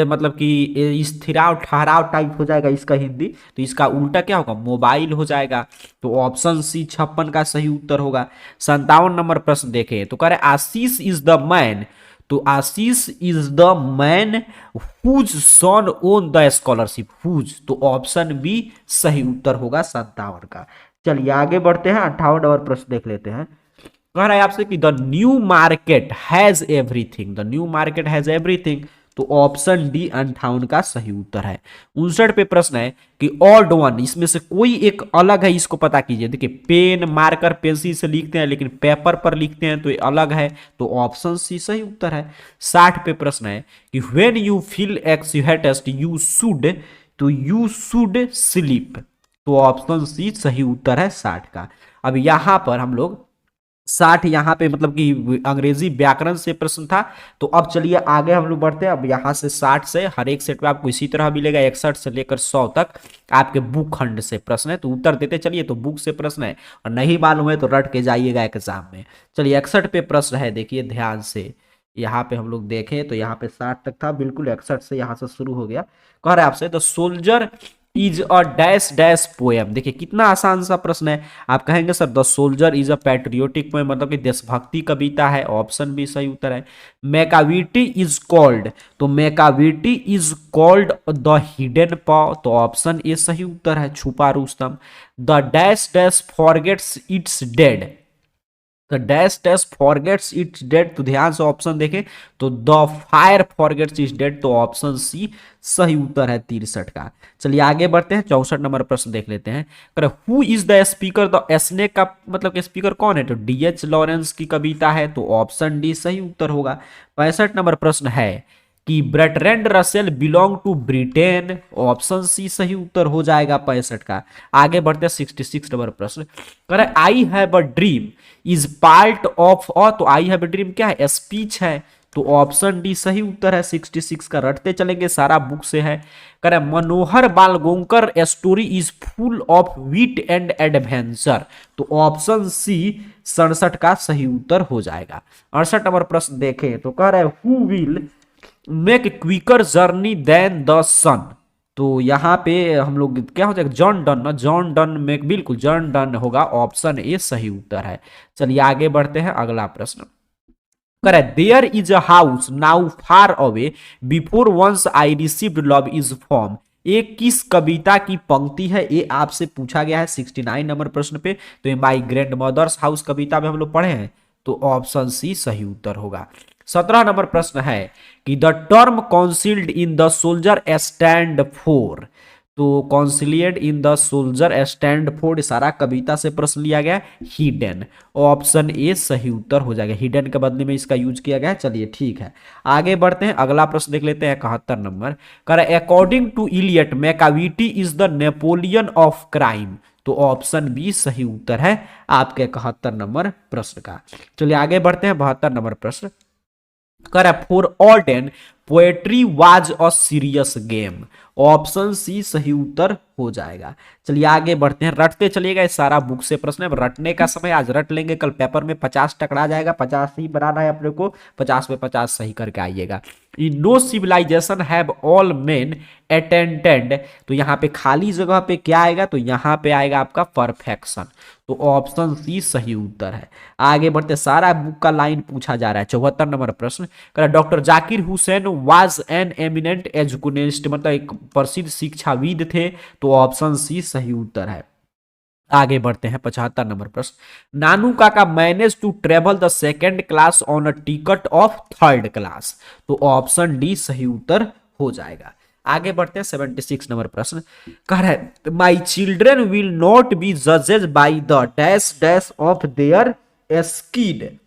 मतलब कि स्थिराव ठहराव टाइप हो जाएगा इसका हिंदी, तो इसका उल्टा क्या होगा, मोबाइल हो जाएगा, तो ऑप्शन सी 56 का सही उत्तर होगा। 57 नंबर प्रश्न देखें तो कह रहे आशीष इज द मैन। तो Ashish is the man whose son won the scholarship, whose, तो ऑप्शन बी सही उत्तर होगा 57 का। चलिए आगे बढ़ते हैं, 58 नंबर प्रश्न देख लेते हैं। कह रहा है आपसे कि the new market has everything, the new market has everything, तो ऑप्शन डी 58 का सही उत्तर है। 59 पे प्रश्न है कि ऑड वन, इसमें से कोई एक अलग है, इसको पता कीजिए। देखिए पेन मार्कर पेंसिल से लिखते हैं लेकिन पेपर पर लिखते हैं तो ये अलग है, तो ऑप्शन सी सही उत्तर है। 60 पे प्रश्न है कि when you feel anxiety you should, तो यू शुड स्लीप, तो ऑप्शन सी सही उत्तर है 60 का। अब यहां पर हम लोग 60 यहाँ पे मतलब कि अंग्रेजी व्याकरण से प्रश्न था, तो अब चलिए आगे हम लोग बढ़ते हैं। अब यहाँ से 60 से हर एक सेट में आपको इसी तरह मिलेगा, 61 से लेकर 100 तक आपके बुक खंड से प्रश्न है, तो उत्तर देते चलिए। तो बुक से प्रश्न है और नहीं मालूम है तो रट के जाइएगा एग्जाम में। चलिए 61 पे प्रश्न है, देखिए ध्यान से। यहाँ पे हम लोग देखें तो यहाँ पे 60 तक था, बिल्कुल 61 से यहाँ से शुरू हो गया। कह रहे हैं आपसे the soldier is a dash dash poem. देखिए कितना आसान सा प्रश्न है। आप कहेंगे sir the soldier is a patriotic poem, मतलब कि देशभक्ति कविता है, ऑप्शन भी सही उत्तर है। मैकाविटी इज कॉल्ड, तो Macavity is called the hidden पॉ, तो ऑप्शन ए सही उत्तर है, छुपा Rustam. The dash dash forgets it's dead, the dash dash forgets it's dead, तो ध्यान से ऑप्शन देखें तो the fire forgets it's dead, तो ऑप्शन सी सही उत्तर है 63 का। चलिए आगे बढ़ते हैं, 64 नंबर प्रश्न देख लेते हैं। Who is the speaker, the snake का मतलब कि स्पीकर कौन है, तो डीएच लॉरेंस की कविता है, तो ऑप्शन डी सही उत्तर होगा। 65 नंबर प्रश्न है कि Bertrand Russell belong to Britain, option C सही उत्तर हो जाएगा 65 का। आगे बढ़ते हैं 66 नंबर प्रश्न। कह रहा है I have a dream is part of a, तो आई हैव अ ड्रीम क्या है, स्पीच है, तो ऑप्शन डी सही उत्तर है 66 का। रटते चलेंगे, सारा बुक से है। कह रहा है Manohar Malgonkar story is full of wit and adventure, तो ऑप्शन सी 67 का सही उत्तर हो जाएगा। 68 नंबर प्रश्न देखें तो कह रहा है who will make quicker journey than the sun, तो यहाँ पे हम लोग क्या हो जाएगा, जॉन डन ना, जॉन डन में बिल्कुल जॉन डन होगा, ऑप्शन ए सही उत्तर है। चलिए आगे बढ़ते हैं, अगला प्रश्न करे there is a house now far away before once I received love is form, ये किस कविता की पंक्ति है, ये आपसे पूछा गया है 69 नंबर प्रश्न पे। तो ये माई ग्रैंड मदर्स हाउस कविता में हम लोग पढ़े हैं, तो ऑप्शन सी सही उत्तर होगा। 17 नंबर प्रश्न है कि the term counselled in the soldier stand for, तो counselled in the soldier stand for सारा कविता से प्रश्न लिया गया, हिडन, ऑप्शन ए सही उत्तर हो जाएगा। हिडन के बदले में इसका यूज किया गया है। चलिए ठीक है, आगे बढ़ते हैं, अगला प्रश्न देख लेते हैं 71 नंबर। कह रहा है according to Eliot Macavity is the Napoleon of crime, तो ऑप्शन बी सही उत्तर है आपके 71 नंबर प्रश्न का। चलिए आगे बढ़ते हैं 72 नंबर प्रश्न। Correct, for Auden poetry was a serious game, option C सही उत्तर हो जाएगा। चलिए आगे बढ़ते हैं, रटते चलिएगा, इस सारा बुक से प्रश्न है, रटने का समय, आज रट लेंगे, कल पेपर में 50 टकरा जाएगा, 50 ही बनाना है अपने को, 50 में 50 सही करके आइएगा। In no civilisation have all men attended, तो यहाँ पे खाली जगह पे क्या आएगा, तो यहाँ पे आएगा आपका परफेक्शन, तो ऑप्शन सी सही उत्तर है। आगे बढ़ते, सारा बुक का लाइन पूछा जा रहा है। 74 नंबर प्रश्न, doctor Zakir Hussain was an eminent educationist, मतलब एक प्रसिद्ध शिक्षाविद थे, तो ऑप्शन सी सही उत्तर है। आगे बढ़ते हैं 75 नंबर प्रश्न, Nanu Kaka manage to travel the second class on a ticket of third class, तो ऑप्शन डी सही उत्तर हो जाएगा। आगे बढ़ते हैं 76 नंबर प्रश्न, कह रहा है my children will not be जजेज by the dash dash of their skin,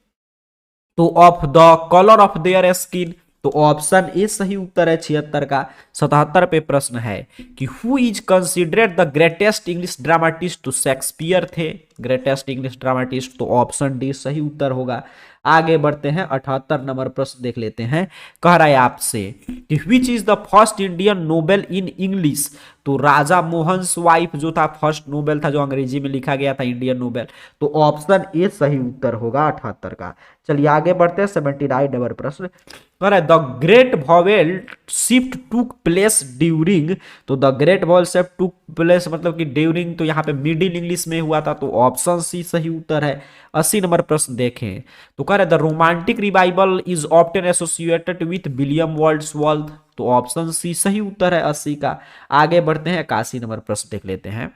तो of the colour of their skin, तो ऑप्शन ए सही उत्तर है 76 का। 77 पे प्रश्न है कि who is considered the greatest English dramatist, तो शेक्सपियर थे ग्रेटेस्ट इंग्लिश ड्रामाटिस्ट, तो ऑप्शन डी सही उत्तर होगा। आगे बढ़ते हैं 78 नंबर प्रश्न देख लेते हैं, कह रहा है आपसे कि which is the first Indian Nobel in English, तो राजा मोहन स्वाइप जो था फर्स्ट नोबेल था जो अंग्रेजी में लिखा गया था इंडियन नोबेल, तो ऑप्शन ए सही उत्तर होगा 78 का। चलिए आगे बढ़ते हैं 79 नंबर प्रश्न, the great vowel shift took place during, तो the great vowel shift took place मतलब कि ड्यूरिंग, तो यहाँ पे मिडिल इंग्लिश में हुआ था, तो ऑप्शन सी सही उत्तर है। 80 नंबर प्रश्न देखें, तो कह रहे the romantic revival is often associated with William Wordsworth, तो ऑप्शन सी सही उत्तर है 80 का। आगे बढ़ते हैं 81 नंबर प्रश्न देख लेते हैं,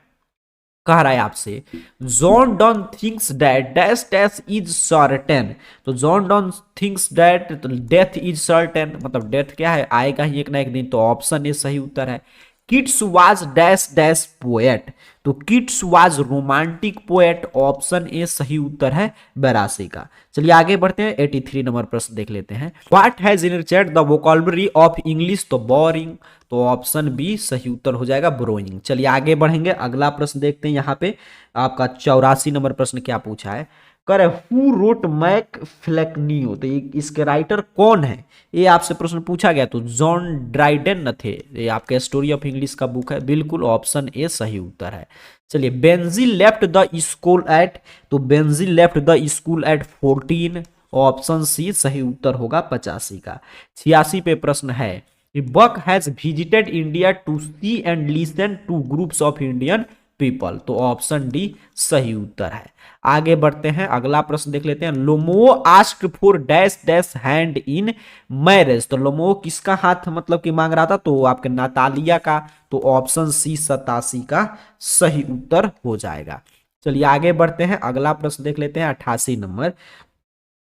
कह रहा है आपसे John Donne thinks that dash dash is certain, तो John Donne thinks that death is certain, मतलब डेथ क्या है, आएगा ही एक ना एक दिन, तो ऑप्शन ए सही उत्तर है। Keats was dash dash poet, तो Keats was romantic poet, option A सही उत्तर है 82 का। चलिए आगे बढ़ते हैं 83 नंबर प्रश्न देख लेते हैं, what has enriched the vocabulary of English, तो बोरिंग, तो ऑप्शन बी सही उत्तर हो जाएगा ब्रोइंग। चलिए आगे बढ़ेंगे, अगला प्रश्न देखते हैं, यहाँ पे आपका 84 नंबर प्रश्न क्या पूछा है, करे हु रोट मैक फ्लेकनियो, तो इसके राइटर कौन है, ये आपसे प्रश्न पूछा गया, तो जॉन ड्राइडेन न थे, ये आपके स्टोरी ऑफ इंग्लिश का बुक है, बिल्कुल ऑप्शन ए सही उत्तर है। चलिए Benjy left the school at, तो Benjy left the school at 14, option C सही उत्तर होगा 85 का। 86 पे प्रश्न है, Buck has visited India to see and listen to groups of Indian people, तो ऑप्शन डी सही उत्तर है। आगे बढ़ते हैं, अगला प्रश्न देख लेते हैं, Lomov asked for dash dash hand in marriage, तो लोमो किसका हाथ मतलब कि मांग रहा था, तो आपके नातालिया का, तो ऑप्शन सी 87 का सही उत्तर हो जाएगा। चलिए आगे बढ़ते हैं, अगला प्रश्न देख लेते हैं 88 नंबर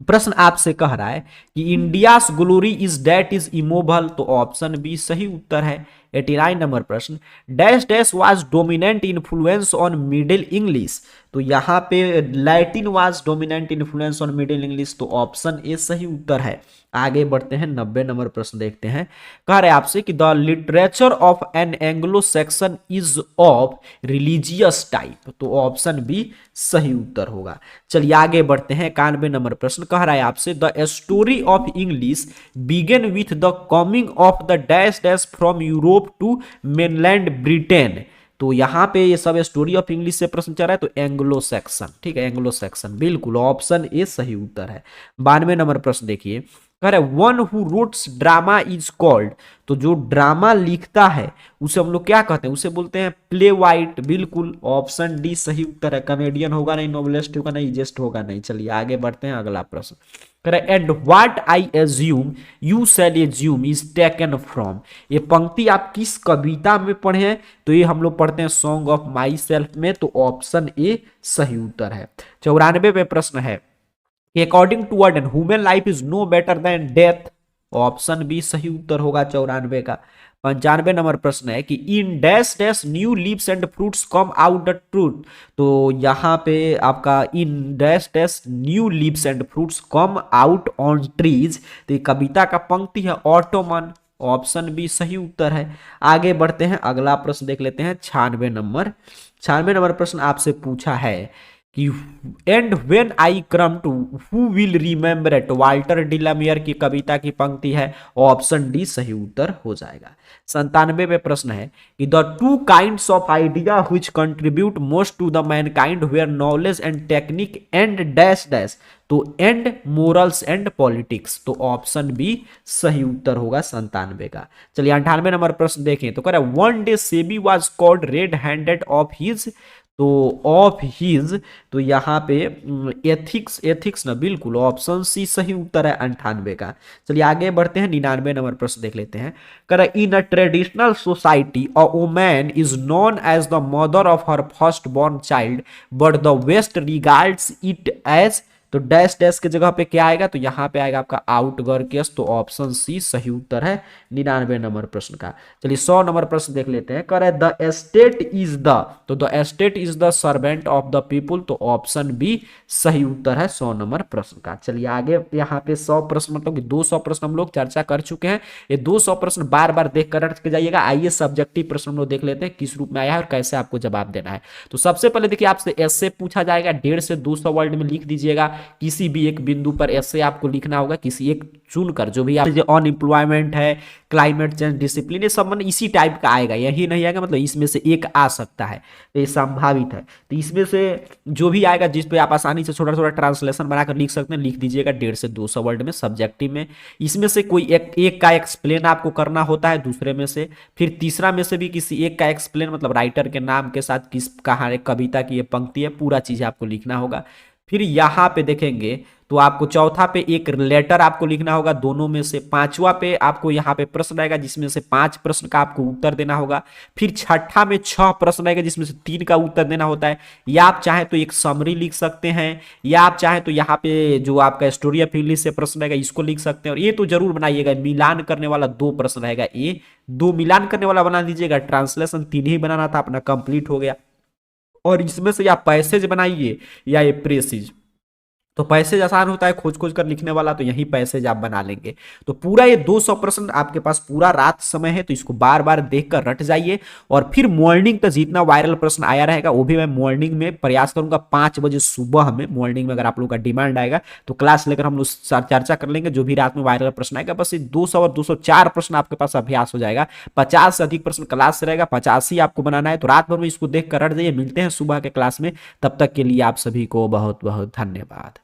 प्रश्न आपसे कह रहा है कि India's glory is that is immobile, तो ऑप्शन बी सही उत्तर है। 89 नंबर प्रश्न, dash dash was dominant influence on Middle English, तो यहाँ पे Latin was dominant influence on Middle English, तो ऑप्शन ए सही उत्तर है। आगे बढ़ते हैं 90 नंबर प्रश्न देखते हैं, कह रहे हैं आपसे कि the literature of an Anglo Saxon is of religious type, तो ऑप्शन बी सही उत्तर होगा। चलिए आगे बढ़ते हैं 91 नंबर प्रश्न, कह रहा है आपसे the story of English began with the coming of the dash dash from Europe to mainland Britain, तो यहाँ पे ये सब स्टोरी ऑफ इंग्लिश से प्रश्न चल रहा है, तो एंग्लो सेक्शन, ठीक है, एंग्लो सेक्शन, बिल्कुल ऑप्शन ए सही उत्तर है। 92 नंबर प्रश्न देखिए, कह रहे one who writes drama is called, तो जो ड्रामा लिखता है उसे हम लोग क्या कहते हैं, उसे बोलते हैं प्ले वाइट, बिल्कुल ऑप्शन डी सही उत्तर है। कॉमेडियन होगा नहीं, नोवेलिस्ट होगा नहीं, जेस्ट होगा नहीं। चलिए आगे बढ़ते हैं, अगला प्रश्न कह रहे and what I assume you shall assume is taken from, ये पंक्ति आप किस कविता में पढ़े हैं, तो ये हम लोग पढ़ते हैं सॉन्ग ऑफ माई सेल्फ में, तो ऑप्शन ए सही उत्तर है। 94 पे प्रश्न है, according to Warden human life is no better than death, option B सही उत्तर होगा 94 का। 95 नंबर प्रश्न है कि in dash dash new leaves and fruits come out the truth, तो यहाँ पे आपका in dash dash new leaves and fruits come out on trees, तो ये कविता का पंक्ति है ऑटोमन, ऑप्शन बी सही उत्तर है। आगे बढ़ते हैं, अगला प्रश्न देख लेते हैं 96 नंबर। 96 नंबर प्रश्न आपसे पूछा है कि and when I come to who will remember it, Walter de la Mare की कविता की पंक्ति है। ऑप्शन डी सही उत्तर हो जाएगा। 97 पे प्रश्न है कि the two kinds of idea which contribute most to the mankind were knowledge and technique and dash dash, तो एंड मोरल्स एंड पॉलिटिक्स, तो ऑप्शन बी सही उत्तर होगा 97 का। चलिए 98 नंबर प्रश्न देखें तो कह रहा है one day SEBI was called red handed of his, तो ऑफ हिज, तो यहाँ पे एथिक्स, एथिक्स ना, बिल्कुल ऑप्शन सी सही उत्तर है 98 का। चलिए आगे बढ़ते हैं, 99 नंबर प्रश्न देख लेते हैं। कर in a traditional society a woman is known as the mother of her first born child but the west regards it as, तो डैश डैश के जगह पे क्या आएगा, तो यहां पे आएगा आपका आउटगर केस, तो ऑप्शन सी सही उत्तर है 99 नंबर प्रश्न का। चलिए 100 नंबर प्रश्न देख लेते हैं। कह रहा है द एस्टेट इज द, तो the estate is the servant of the people, तो ऑप्शन बी सही उत्तर है 100 नंबर प्रश्न का। चलिए आगे यहाँ पे 100 प्रश्न, मतलब कि 200 प्रश्न हम लोग चर्चा कर चुके हैं। ये 200 प्रश्न बार बार देख कर रट के जाइएगा। आइए सब्जेक्टिव प्रश्न हम लोग देख लेते हैं किस रूप में आया है और कैसे आपको जवाब देना है। तो सबसे पहले देखिए आपसे एस्से पूछा जाएगा, 150 से 200 वर्ड में लिख दीजिएगा। किसी भी एक बिंदु पर ऐसे आपको लिखना होगा, किसी एक चुनकर, जो भी आप अनएम्प्लॉयमेंट है, क्लाइमेट चेंज, डिसिप्लिन, ये सब मतलब इसी टाइप का आएगा, यही नहीं आएगा, मतलब इसमें से एक आ सकता है, तो ये संभावित है। तो इसमें से जो भी आएगा जिस पे आप आसानी से छोटा छोटा ट्रांसलेशन बनाकर लिख सकते हैं, लिख दीजिएगा 150 से 200 वर्ड में सब्जेक्टिव में। इसमें से कोई एक का एक्सप्लेन आपको करना होता है, दूसरे में से, फिर तीसरा में से भी किसी एक का एक्सप्लेन, मतलब राइटर के नाम के साथ किस कहानी कविता की ये पंक्ति है, पूरा चीज आपको लिखना होगा। फिर यहाँ पे देखेंगे तो आपको चौथा पे एक लेटर आपको लिखना होगा दोनों में से। पांचवा पे आपको यहाँ पे प्रश्न आएगा जिसमें से 5 प्रश्न का आपको उत्तर देना होगा। फिर छठा में 6 प्रश्न आएगा जिसमें से 3 का उत्तर देना होता है। या आप चाहें तो एक समरी लिख सकते हैं, या आप चाहें तो यहाँ पे जो आपका स्टोरी ऑफ इंग्लिश से प्रश्न रहेगा इसको लिख सकते हैं। और ये तो जरूर बनाइएगा, मिलान करने वाला 2 प्रश्न रहेगा, ये 2 मिलान करने वाला बना दीजिएगा। ट्रांसलेशन 3 ही बनाना था, अपना कंप्लीट हो गया। और इसमें से या पैसेज बनाइए या ये प्रेसिज, तो पैसेज आसान होता है खोज खोज कर लिखने वाला, तो यही पैसेज आप बना लेंगे। तो पूरा ये 200 प्रश्न आपके पास पूरा रात समय है, तो इसको बार बार देखकर रट जाइए। और फिर मॉर्निंग तक जितना वायरल प्रश्न आया रहेगा वो भी मैं मॉर्निंग में प्रयास करूंगा 5 बजे सुबह में, मॉर्निंग में अगर आप लोगों का डिमांड आएगा तो क्लास लेकर हम लोग चर्चा कर लेंगे। जो भी रात में वायरल प्रश्न आएगा, बस ये 200 और 204 प्रश्न आपके पास अभ्यास हो जाएगा। 50 से अधिक प्रश्न क्लास से रहेगा, 50 ही आपको बनाना है। तो रात भर में इसको देख कर रट जाइए। मिलते हैं सुबह के क्लास में, तब तक के लिए आप सभी को बहुत बहुत धन्यवाद।